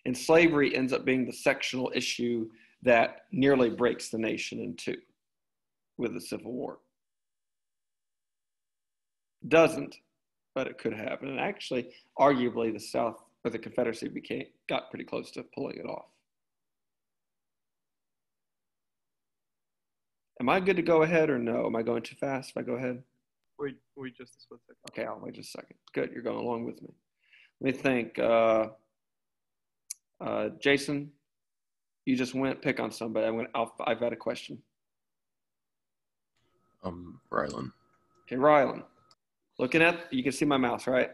And slavery ends up being the sectional issue that nearly breaks the nation in 2 with the Civil War. Doesn't, but it could happen. And actually, arguably, the South or the Confederacy got pretty close to pulling it off. Am I good to go ahead or no? Am I going too fast if I go ahead? Wait just a split second. Okay, I'll wait just a second. Good, you're going along with me. Let me think. Jason, you just went pick on somebody. I've got a question. Rylan. Okay, Rylan. You can see my mouse, right?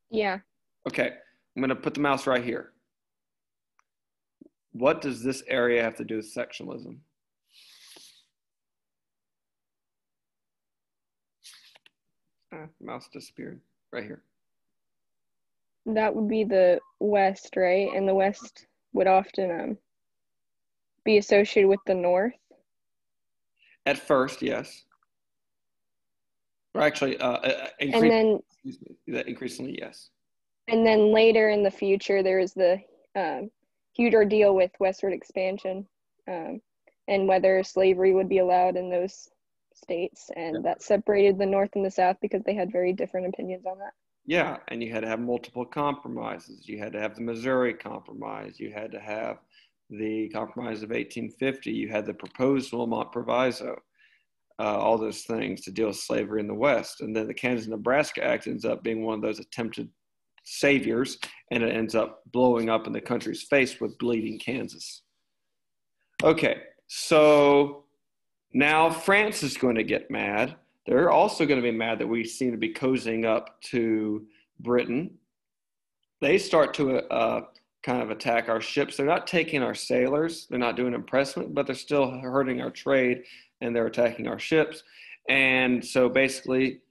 Yeah. Okay, I'm going to put the mouse right here. What does this area have to do with sectionalism? Mouse disappeared right here. That would be the West, right? And the West would often be associated with the North. At first, yes. Or actually, increasingly, yes. And then later in the future, there is the huge ordeal with westward expansion and whether slavery would be allowed in those states. And that separated the North and the South because they had very different opinions on that. Yeah, and you had to have multiple compromises. You had to have the Missouri Compromise. You had to have the Compromise of 1850. You had the proposed Wilmot Proviso. All those things to deal with slavery in the West. And then the Kansas-Nebraska Act ends up being one of those attempted saviors, and it ends up blowing up in the country's face with bleeding Kansas. Okay, so now France is going to get mad. They're also going to be mad that we seem to be cozying up to Britain. They start to kind of attack our ships. They're not taking our sailors. They're not doing impressment, but they're still hurting our trade, and they're attacking our ships. And so basically,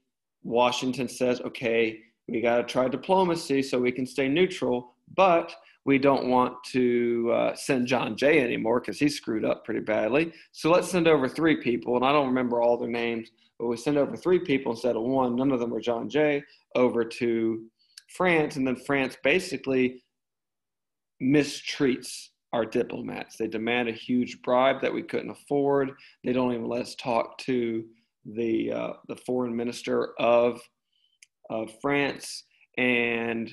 Washington says, okay, we got to try diplomacy so we can stay neutral, but we don't want to send John Jay anymore because he screwed up pretty badly. So let's send over 3 people, and I don't remember all their names, but we send over 3 people instead of 1. None of them were John Jay, over to France, and then France basically mistreats our diplomats. They demand a huge bribe that we couldn't afford. They don't even let us talk to the foreign minister of France. And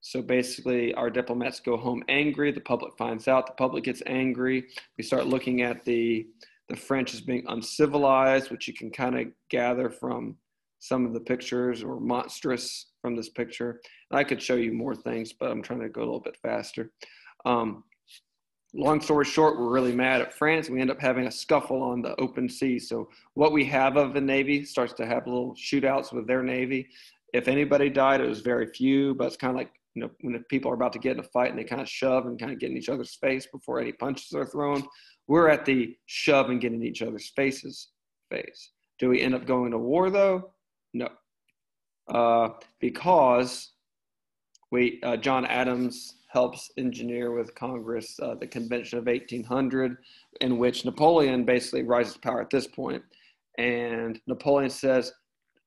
so basically our diplomats go home angry. The public finds out. The public gets angry. We start looking at the French as being uncivilized, which you can kind of gather from some of the pictures, or monstrous from this picture. And I could show you more things, but I'm trying to go a little bit faster. Long story short, we're really mad at France. We end up having a scuffle on the open sea. So what we have of the Navy starts to have little shootouts with their Navy. If anybody died, it was very few, but it's kind of like, when people are about to get in a fight and they kind of shove and kind of get in each other's face before any punches are thrown. We're at the shove and get in each other's faces phase. Do we end up going to war though? No. because John Adams helps engineer with Congress the Convention of 1800, in which Napoleon basically rises to power at this point. And Napoleon says,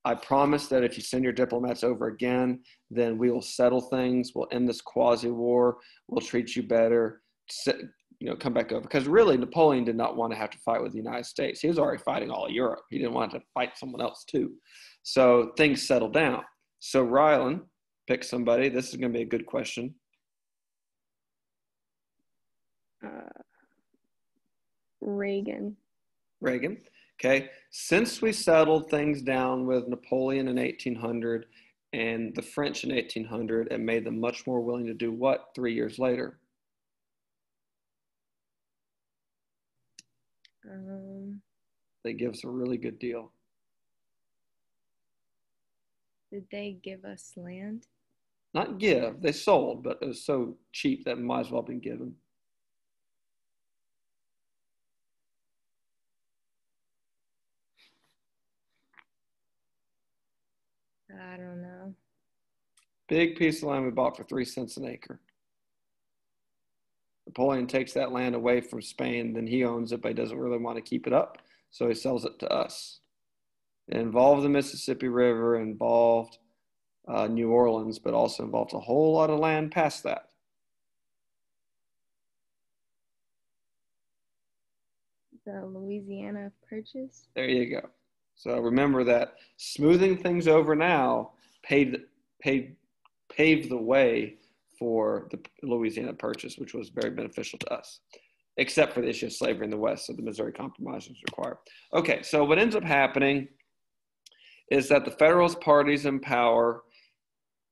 I promise that if you send your diplomats over again, then we will settle things. We'll end this quasi-war. We'll treat you better. Come back over. Because really, Napoleon did not want to have to fight with the United States. He was already fighting all of Europe. He didn't want to fight someone else too. So things settled down. So Rylan, pick somebody. This is going to be a good question. Reagan. Reagan. Okay. Since we settled things down with Napoleon in 1800 and the French in 1800, it made them much more willing to do what 3 years later? They give us a really good deal. Did they give us land? Not give, they sold, but it was so cheap that it might as well have been given. I don't know. Big piece of land we bought for 3 cents an acre. Napoleon takes that land away from Spain, then he owns it, but he doesn't really want to keep it up, so he sells it to us. It involved the Mississippi River, involved New Orleans, but also involved a whole lot of land past that. The Louisiana Purchase? There you go. So remember that smoothing things over now paved the way for the Louisiana Purchase, which was very beneficial to us, except for the issue of slavery in the West. So the Missouri Compromise was required. Okay, so what ends up happening is that the Federalist Party's in power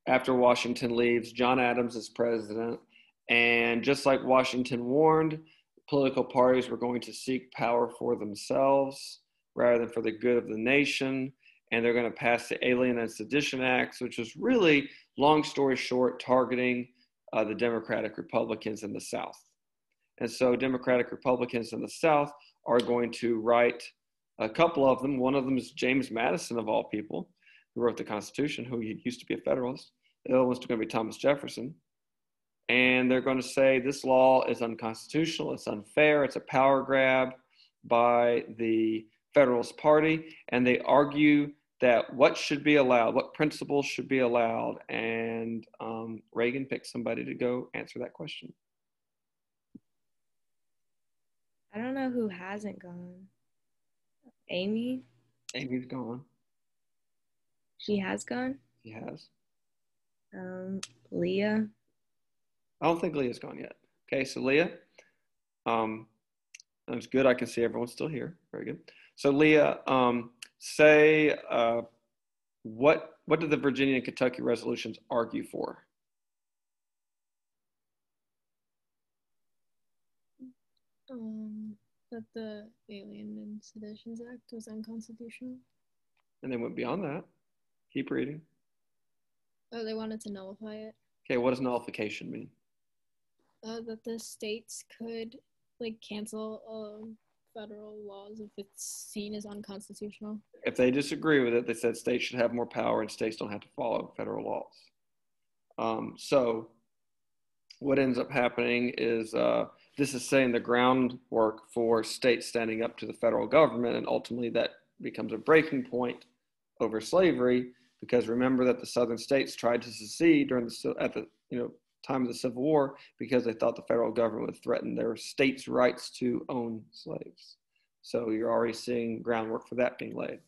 after Washington leaves. John Adams is president. And just like Washington warned, political parties were going to seek power for themselves rather than for the good of the nation. And they're going to pass the Alien and Sedition Acts, which is really, long story short, targeting the Democratic Republicans in the South. And so Democratic Republicans in the South are going to write a couple of them. One of them is James Madison, of all people, who wrote the Constitution, who used to be a Federalist. The other one's going to be Thomas Jefferson. And they're going to say this law is unconstitutional, it's unfair, it's a power grab by the Federalist Party. And they argue that what should be allowed, what principles should be allowed. And Reagan picked somebody to go answer that question. I don't know who hasn't gone. Amy? Amy's gone. She has gone? She has. Leah? I don't think Leah's gone yet. Okay, so Leah, that's good. I can see everyone's still here. Very good. So Leah, say what did the Virginia and Kentucky resolutions argue for? That the Alien and Seditions Act was unconstitutional. And they went beyond that. Keep reading. Oh, they wanted to nullify it. Okay, what does nullification mean? That the states could cancel federal laws if it's seen as unconstitutional. If they disagree with it, they said states should have more power and states don't have to follow federal laws. So what ends up happening is this is setting the groundwork for states standing up to the federal government, and ultimately that becomes a breaking point over slavery, because remember that the southern states tried to secede at the time of the Civil War because they thought the federal government would threaten their states' rights to own slaves. So you're already seeing groundwork for that being laid.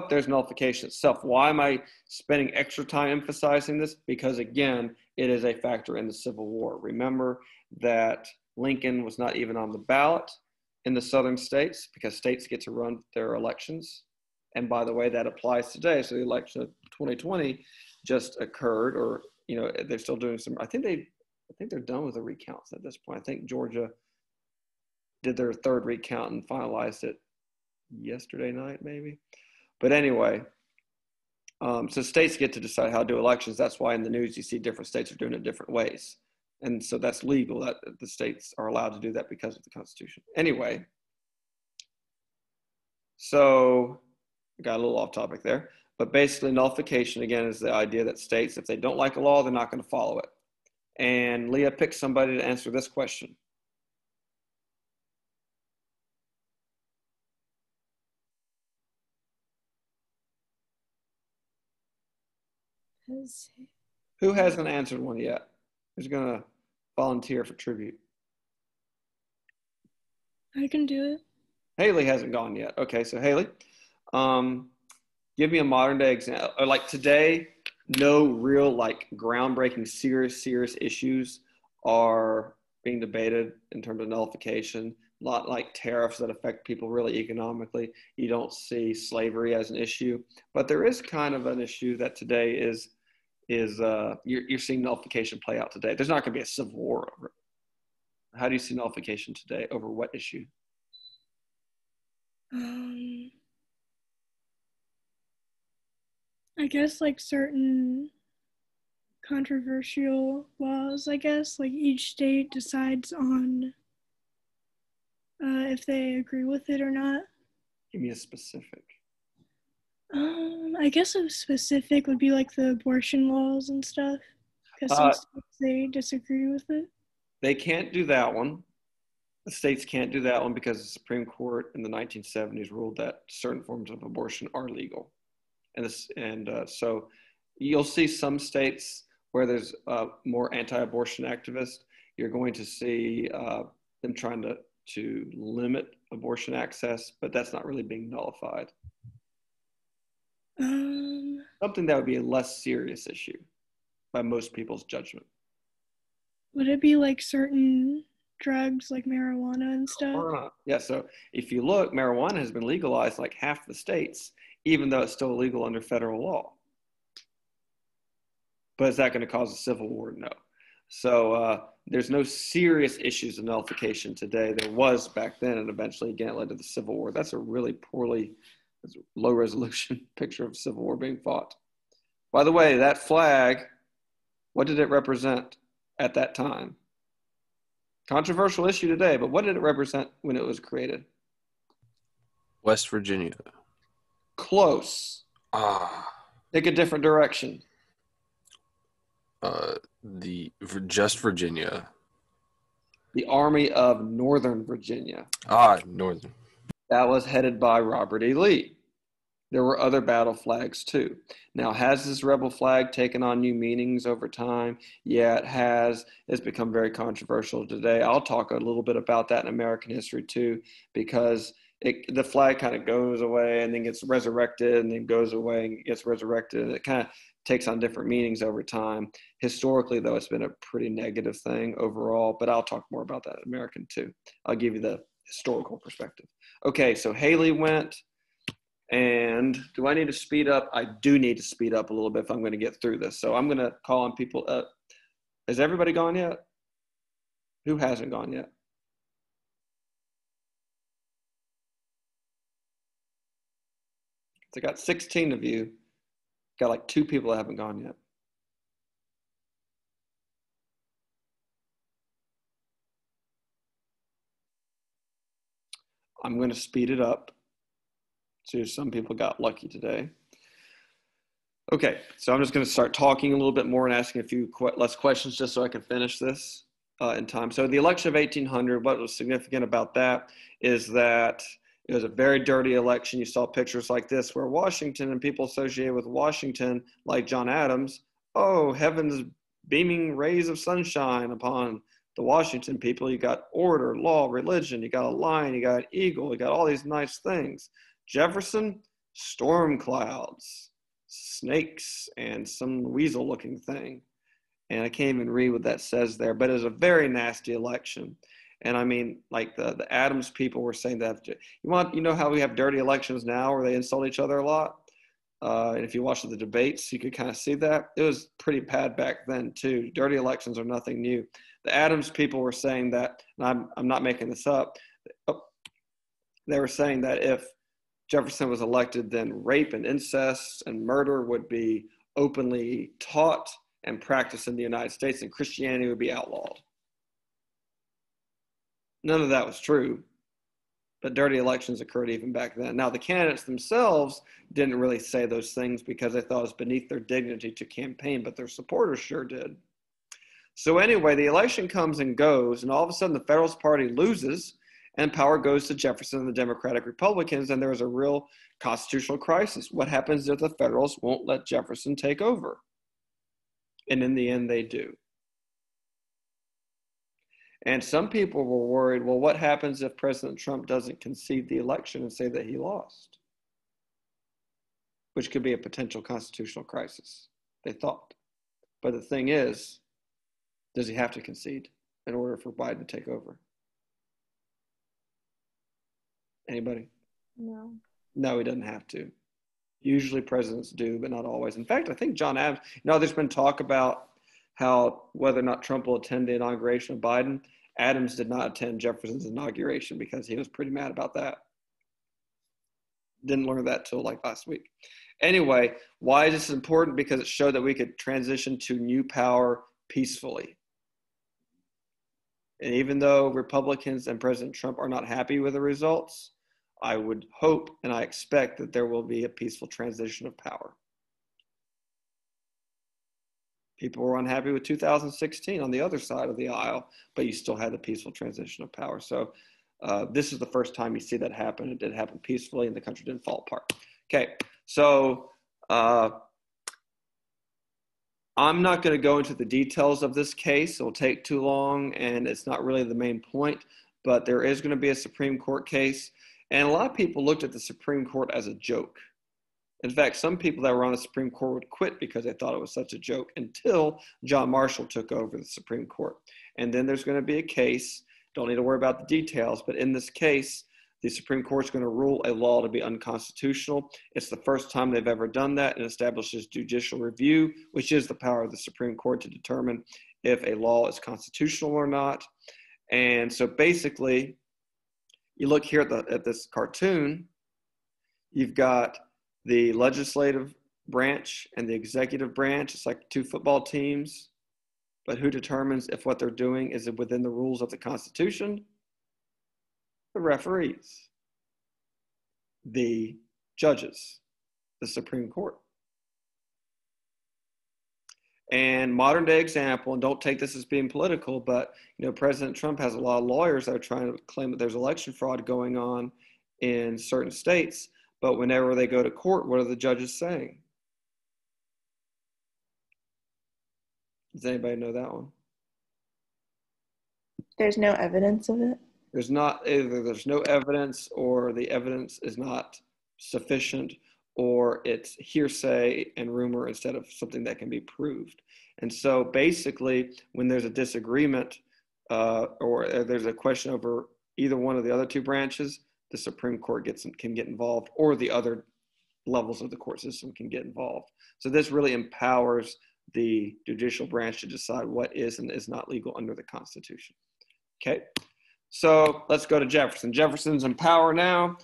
There's nullification itself. Why am I spending extra time emphasizing this? Because again, it is a factor in the Civil War. Remember that Lincoln was not even on the ballot in the southern states because states get to run their elections. And by the way, that applies today. So the election of 2020 just occurred, or they're still doing some. I think they're done with the recounts at this point. I think Georgia did their third recount and finalized it yesterday night, maybe. But anyway, so states get to decide how to do elections. That's why in the news you see different states are doing it different ways. And so that's legal, that the states are allowed to do that because of the Constitution. Anyway, so got a little off topic there. But basically, nullification, again, is the idea that states, if they don't like a law, they're not going to follow it. And Leah picked somebody to answer this question. Who hasn't answered one yet? Who's going to volunteer for tribute? I can do it. Haley hasn't gone yet. Okay, so Haley, give me a modern day example. Like today, no real like groundbreaking serious issues are being debated in terms of nullification. A lot like tariffs that affect people really economically. You don't see slavery as an issue, but there is kind of an issue that today is you're seeing nullification play out today. There's not going to be a civil war over it. How do you see nullification today? Over what issue? I guess like certain controversial laws, I guess, like each state decides on if they agree with it or not. Give me a specific. I guess a specific would be like the abortion laws and stuff, because some states, they disagree with it. They can't do that one. The states can't do that one because the Supreme Court in the 1970s ruled that certain forms of abortion are legal. So you'll see some states where there's more anti-abortion activists. You're going to see them trying to limit abortion access, but that's not really being nullified. Something that would be a less serious issue by most people's judgment. Would it be like certain drugs like marijuana and stuff? Yeah, so if you look, marijuana has been legalized like half the states, even though it's still illegal under federal law. But is that going to cause a civil war? No. So there's no serious issues of nullification today. There was back then, and eventually again it led to the Civil War. That's a really poorly, low resolution picture of Civil War being fought. By the way, that flag, what did it represent at that time? Controversial issue today, but what did it represent when it was created? West Virginia. Close. Take a different direction. Just Virginia. The Army of Northern Virginia. Northern. That was headed by Robert E. Lee. There were other battle flags too. Now, has this rebel flag taken on new meanings over time? Yeah, it has. It's become very controversial today. I'll talk a little bit about that in American history too, because the flag kind of goes away and then gets resurrected and then goes away and gets resurrected. And it kind of takes on different meanings over time. Historically, though, it's been a pretty negative thing overall, but I'll talk more about that in American too. I'll give you the historical perspective. Okay, so Haley went. And do I need to speed up? I do need to speed up a little bit if I'm going to get through this. So I'm going to call on people. Has everybody gone yet? Who hasn't gone yet? So I got 16 of you. Got like 2 people that haven't gone yet. I'm going to speed it up. So some people got lucky today. Okay, so I'm just going to start talking a little bit more and asking a few less questions just so I can finish this in time. So the election of 1800, what was significant about that is that it was a very dirty election. You saw pictures like this where Washington and people associated with Washington, like John Adams, heaven's beaming rays of sunshine upon the Washington people. You got order, law, religion, you got a lion, you got an eagle, you got all these nice things. Jefferson, storm clouds, snakes, and some weasel-looking thing. And I can't even read what that says there, but it was a very nasty election. And I mean, like the Adams people were saying that, you know how we have dirty elections now where they insult each other a lot? And if you watch the debates, you could kind of see that. It was pretty bad back then too. Dirty elections are nothing new. The Adams people were saying that, and I'm not making this up, they were saying that if Jefferson was elected, then rape and incest and murder would be openly taught and practiced in the United States, and Christianity would be outlawed. None of that was true, But dirty elections occurred even back then. Now, the candidates themselves didn't really say those things because they thought it was beneath their dignity to campaign, but their supporters sure did. So anyway, the election comes and goes, and all of a sudden the Federalist Party loses, and power goes to Jefferson and the Democratic Republicans, and there is a real constitutional crisis. What happens if the Federalists won't let Jefferson take over? And in the end, they do. And some people were worried, well, what happens if President Trump doesn't concede the election and say that he lost? Which could be a potential constitutional crisis, they thought. But the thing is, does he have to concede in order for Biden to take over? Anybody? No. No, he doesn't have to. Usually presidents do, but not always. In fact, I think John Adams, there's been talk about how whether or not Trump will attend the inauguration of Biden. Adams did not attend Jefferson's inauguration because he was pretty mad about that. Didn't learn that till like last week. Anyway, why is this important? Because it showed that we could transition to new power peacefully. And even though Republicans and President Trump are not happy with the results, I would hope and I expect that there will be a peaceful transition of power. People were unhappy with 2016 on the other side of the aisle, but you still had the peaceful transition of power. So this is the first time you see that happen. It did happen peacefully and the country didn't fall apart. Okay, so I'm not going to go into the details of this case. It will take too long and it's not really the main point, but there is going to be a Supreme Court case. And a lot of people looked at the Supreme Court as a joke. In fact, some people that were on the Supreme Court would quit because they thought it was such a joke until John Marshall took over the Supreme Court. And then there's going to be a case, don't need to worry about the details, but in this case, the Supreme Court is going to rule a law to be unconstitutional. It's the first time they've ever done that and establishes judicial review, which is the power of the Supreme Court to determine if a law is constitutional or not. And so basically, you look here at this cartoon, you've got the legislative branch and the executive branch. It's like two football teams, but who determines if what they're doing is within the rules of the Constitution? The referees, the judges, the Supreme Court. And modern day example, and don't take this as being political, but President Trump has a lot of lawyers that are trying to claim that there's election fraud going on in certain states. But whenever they go to court, what are the judges saying? Does anybody know that one? There's no evidence of it? There's not, either there's no evidence or the evidence is not sufficient or it's hearsay and rumor instead of something that can be proved. And so basically when there's a disagreement or there's a question over either one of the other two branches, the Supreme Court can get involved or the other levels of the court system can get involved. So this really empowers the judicial branch to decide what is and is not legal under the Constitution. Okay. So let's go to Jefferson. Jefferson's in power now.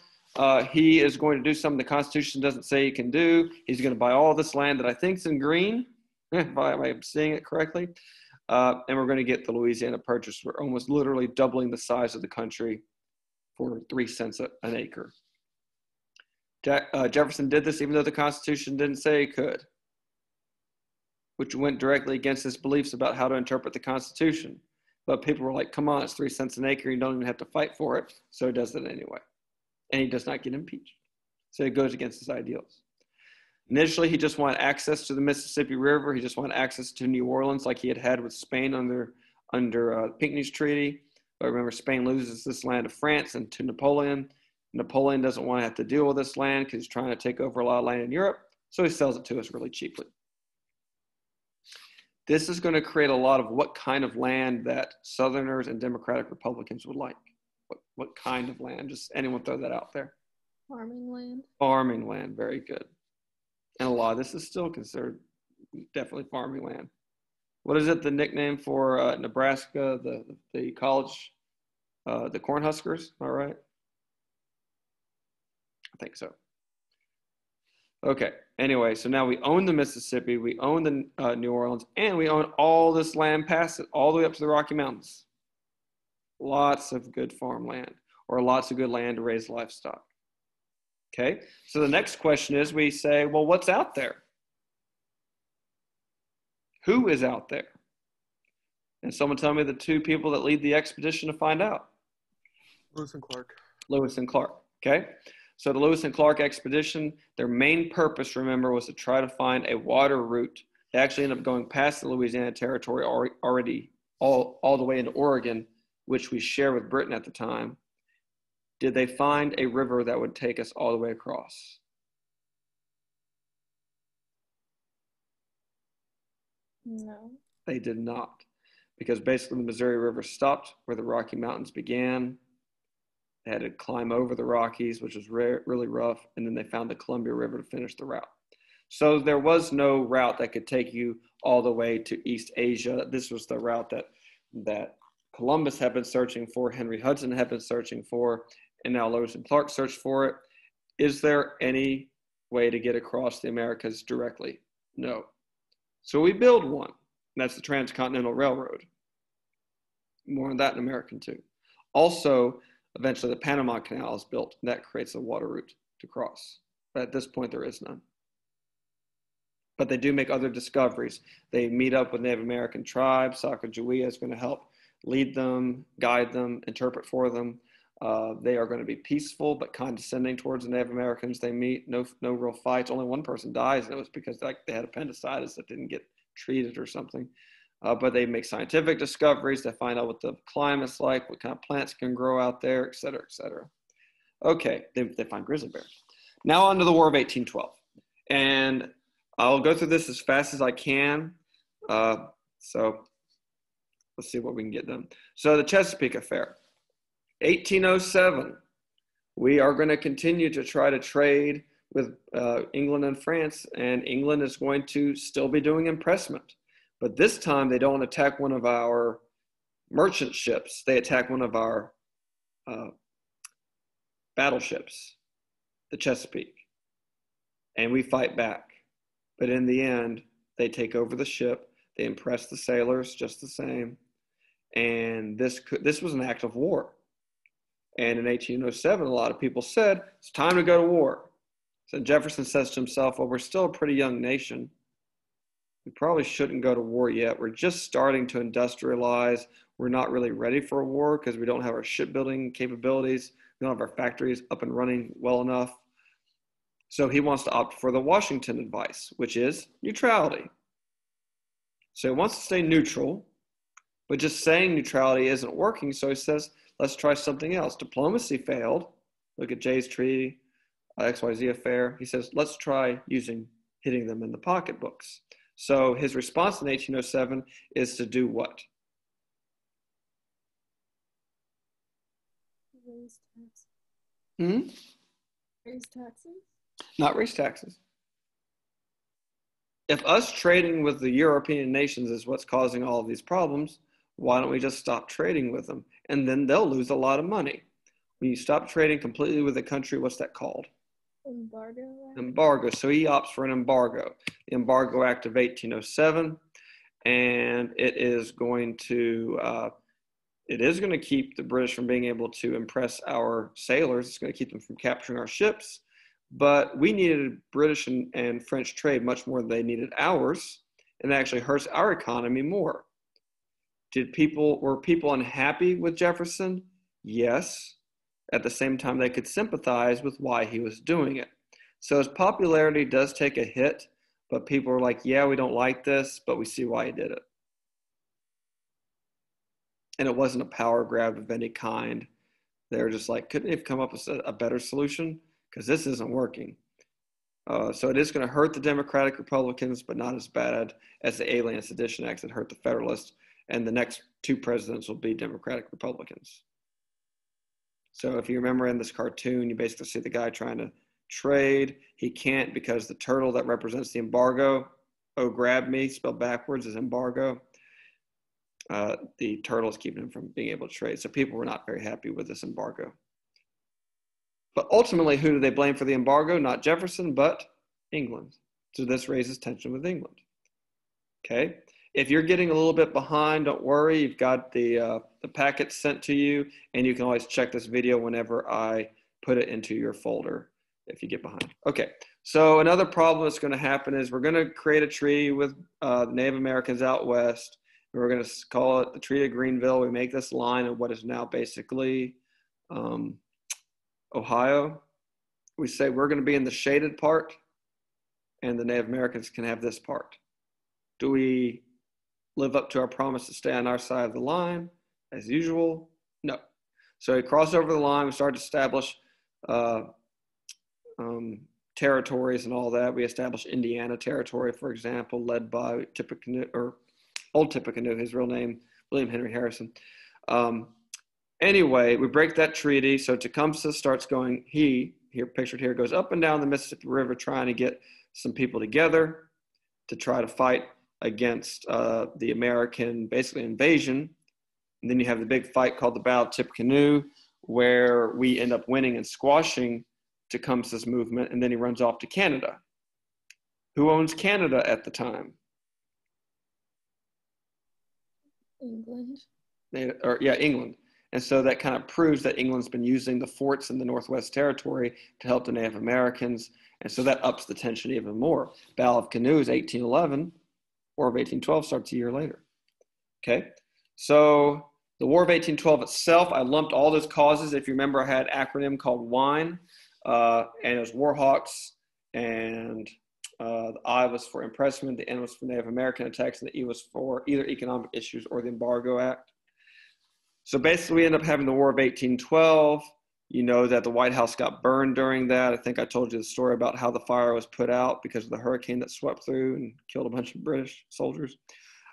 He is going to do something the Constitution doesn't say he can do. He's going to buy all this land that I think is in green, if I'm seeing it correctly. And we're going to get the Louisiana Purchase. We're almost literally doubling the size of the country for 3 cents an acre. Jefferson did this even though the Constitution didn't say he could, which went directly against his beliefs about how to interpret the Constitution. But people were like, come on, it's 3 cents an acre. You don't even have to fight for it. So he does it anyway. And he does not get impeached. So it goes against his ideals. Initially, he just wanted access to the Mississippi River. He just wanted access to New Orleans like he had with Spain under Pinckney's Treaty. But remember, Spain loses this land to France and to Napoleon. Napoleon doesn't want to have to deal with this land because he's trying to take over a lot of land in Europe. So he sells it to us really cheaply. This is going to create a lot of what kind of land that Southerners and Democratic Republicans would like. What kind of land? Just anyone throw that out there. Farming land. Farming land, very good. And a lot of this is still considered definitely farming land. What is it, the nickname for Nebraska, the college, the Cornhuskers, am I right? I think so. Okay, anyway, so now we own the Mississippi, we own the New Orleans, and we own all this land past it, all the way up to the Rocky Mountains. Lots of good farmland. or lots of good land to raise livestock. Okay, so the next question is, we say, well, what's out there? Who is out there? And someone tell me the two people that lead the expedition to find out. Lewis and Clark. Lewis and Clark, okay? So the Lewis and Clark expedition, their main purpose, remember, was to try to find a water route. They actually ended up going past the Louisiana Territory already all the way into Oregon, which we shared with Britain at the time. Did they find a river that would take us all the way across? No. They did not, because basically the Missouri River stopped where the Rocky Mountains began. They had to climb over the Rockies, which was really rough, and then they found the Columbia River to finish the route. So there was no route that could take you all the way to East Asia. This was the route that Columbus had been searching for, Henry Hudson had been searching for, and now Lewis and Clark searched for it. Is there any way to get across the Americas directly? No. So we build one, and that's the Transcontinental Railroad. More on that in American too. Also, eventually the Panama Canal is built, and that creates a water route to cross. But at this point, there is none. But they do make other discoveries. They meet up with Native American tribes. Sacagawea is going to help lead them, guide them, interpret for them. They are going to be peaceful but condescending towards the Native Americans they meet. No real fights. Only one person dies, and it was because they had appendicitis that didn't get treated or something. But they make scientific discoveries. They find out what the climate's like, what kind of plants can grow out there, et cetera, et cetera. Okay, they find grizzly bears. Now on to the War of 1812. And I'll go through this as fast as I can. So let's see what we can get done. So the Chesapeake Affair. 1807, we are going to continue to try to trade with England and France, and England is going to still be doing impressment. But this time they don't attack one of our merchant ships. They attack one of our battleships, the Chesapeake. And we fight back. But in the end, they take over the ship. They impress the sailors just the same. And this was an act of war. And in 1807, a lot of people said, it's time to go to war. So Jefferson says to himself, well, we're still a pretty young nation. We probably shouldn't go to war yet. We're just starting to industrialize. We're not really ready for a war because we don't have our shipbuilding capabilities. We don't have our factories up and running well enough. So he wants to opt for the Washington advice, which is neutrality. So he wants to stay neutral, but just saying neutrality isn't working. So he says, let's try something else. Diplomacy failed. Look at Jay's Treaty, XYZ affair. He says, let's try hitting them in the pocketbooks. So his response in 1807 is to do what? Raise taxes. Raise taxes? Not raise taxes. If us trading with the European nations is what's causing all of these problems, why don't we just stop trading with them? And then they'll lose a lot of money. When you stop trading completely with a country, what's that called? Embargo. Embargo. So he opts for an embargo. The Embargo Act of 1807, and it is going to keep the British from being able to impress our sailors. It's going to keep them from capturing our ships. But we needed British and French trade much more than they needed ours, and it actually hurts our economy more. Were people unhappy with Jefferson? Yes. At the same time, they could sympathize with why he was doing it. So his popularity does take a hit, but people are like, yeah, we don't like this, but we see why he did it. And it wasn't a power grab of any kind. They were just like, couldn't they have come up with a better solution? Because this isn't working. So it is going to hurt the Democratic Republicans, but not as bad as the Alien Sedition Act that hurt the Federalists. And the next two presidents will be Democratic Republicans. So if you remember in this cartoon, you basically see the guy trying to trade. He can't because the turtle that represents the embargo, oh, grab me, spelled backwards, is embargo. The turtle is keeping him from being able to trade. So people were not very happy with this embargo. But ultimately, who do they blame for the embargo? Not Jefferson, but England. So this raises tension with England. Okay. If you're getting a little bit behind, don't worry. You've got the packet sent to you, and you can always check this video whenever I put it into your folder if you get behind. Okay, so another problem that's going to happen is we're going to create a treaty with Native Americans out west. We're going to call it the Treaty of Greenville. We make this line of what is now basically Ohio. We say we're going to be in the shaded part, and the Native Americans can have this part. Do we live up to our promise to stay on our side of the line as usual? No. So we cross over the line. We start to establish territories and all that. We established Indiana Territory, for example, led by Tippecanoe, or Old Tippecanoe, his real name, William Henry Harrison. Anyway, we break that treaty. So Tecumseh starts going, here pictured here, goes up and down the Mississippi River trying to get some people together to try to fight against the American, basically, invasion. And then you have the big fight called the Battle of Tippecanoe, where we end up winning and squashing Tecumseh's movement, and then he runs off to Canada. Who owns Canada at the time? England. England. And so that kind of proves that England's been using the forts in the Northwest Territory to help the Native Americans. And so that ups the tension even more. Battle of Canoe is 1811. War of 1812 starts a year later. Okay, so the War of 1812 itself, I lumped all those causes. If you remember, I had an acronym called WINE, and it was Warhawks, and the I was for impressment, the N was for Native American attacks, and the E was for either economic issues or the Embargo Act. So basically, we end up having the War of 1812. You know that the White House got burned during that. I think I told you the story about how the fire was put out because of the hurricane that swept through and killed a bunch of British soldiers.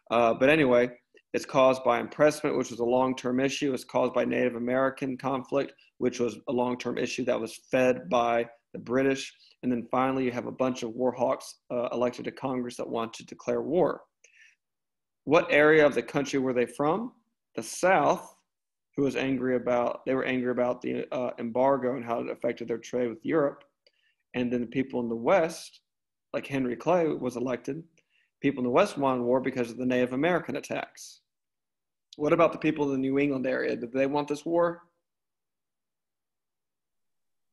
But anyway, it's caused by impressment, which was a long-term issue. It's caused by Native American conflict, which was a long-term issue that was fed by the British. And then finally, you have a bunch of war hawks elected to Congress that want to declare war. What area of the country were they from? The South. Who was angry about, they were angry about the embargo and how it affected their trade with Europe. And then the people in the West, like Henry Clay was elected, people in the West wanted war because of the Native American attacks. What about the people in the New England area? Did they want this war?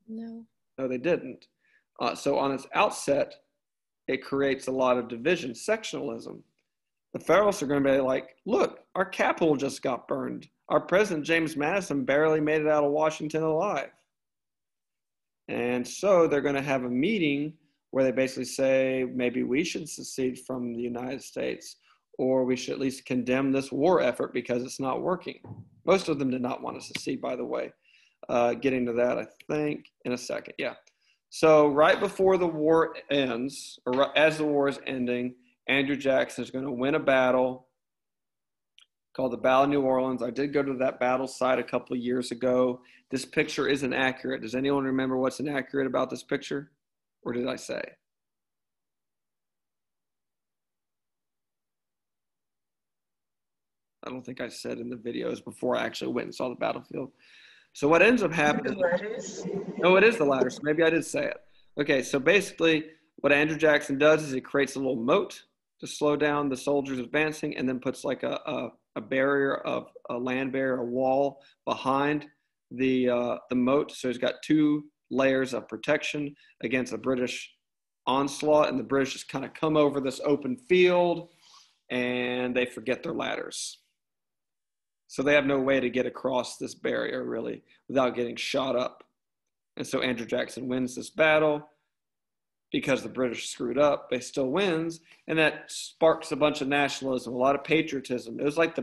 No. No, they didn't. So on its outset, it creates a lot of division, sectionalism. The Federalists are going to be like, look, our Capitol just got burned. Our president, James Madison, barely made it out of Washington alive. And so they're going to have a meeting where they basically say, maybe we should secede from the United States, or we should at least condemn this war effort because it's not working. Most of them did not want to secede, by the way. Getting to that, I think, in a second. Yeah. So right before the war ends, or as the war is ending, Andrew Jackson is going to win a battle called the Battle of New Orleans. I did go to that battle site a couple of years ago. This picture isn't accurate. Does anyone remember what's inaccurate about this picture? Or did I say? I don't think I said in the videos before I actually went and saw the battlefield. So what ends up happening? Oh, it is the latter. So maybe I did say it. Okay, so basically what Andrew Jackson does is he creates a little moat to slow down the soldiers advancing, and then puts like a barrier of a land barrier, a wall behind the moat. So he's got two layers of protection against a British onslaught, and the British just kind of come over this open field and they forget their ladders. So they have no way to get across this barrier really without getting shot up. And so Andrew Jackson wins this battle. Because the British screwed up, they still wins, and that sparks a bunch of nationalism, a lot of patriotism. It was like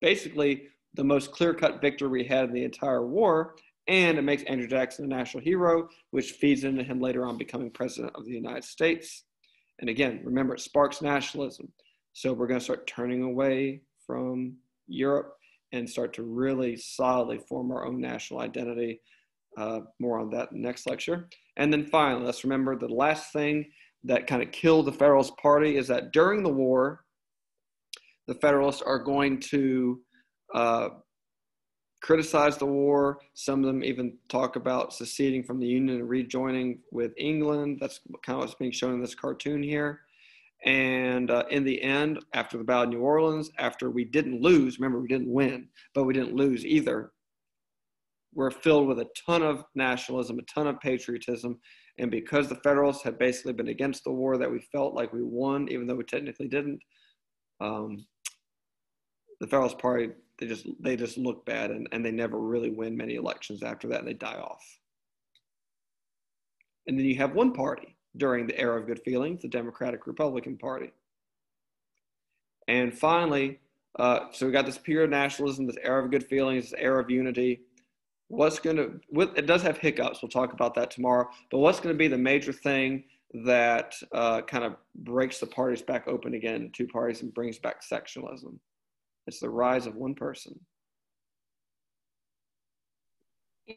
basically the most clear-cut victory we had in the entire war, and it makes Andrew Jackson a national hero, which feeds into him later on becoming president of the United States. And again, remember, it sparks nationalism. So we're going to start turning away from Europe and start to really solidly form our own national identity. More on that in the next lecture. And then finally, let's remember the last thing that kind of killed the Federalist Party is that during the war, the Federalists are going to criticize the war. Some of them even talk about seceding from the Union and rejoining with England. That's kind of what's being shown in this cartoon here. And in the end, after the Battle of New Orleans, after we didn't lose, remember we didn't win, but we didn't lose either, we're filled with a ton of nationalism, a ton of patriotism. And because the Federalists had basically been against the war, that we felt like we won, even though we technically didn't, the Federalist Party, they just look bad, and they never really win many elections after that, and they die off. And then you have one party during the era of good feelings, the Democratic Republican Party. And finally, so we got this period of nationalism, this era of good feelings, this era of unity. It does have hiccups, we'll talk about that tomorrow, but what's going to be the major thing that kind of breaks the parties back open again, two parties, and brings back sectionalism? It's the rise of one person.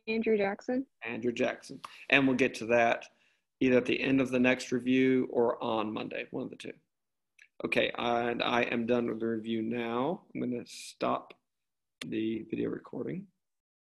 Andrew Jackson. Andrew Jackson. And we'll get to that either at the end of the next review or on Monday, one of the two. Okay, and I am done with the review now. I'm going to stop the video recording.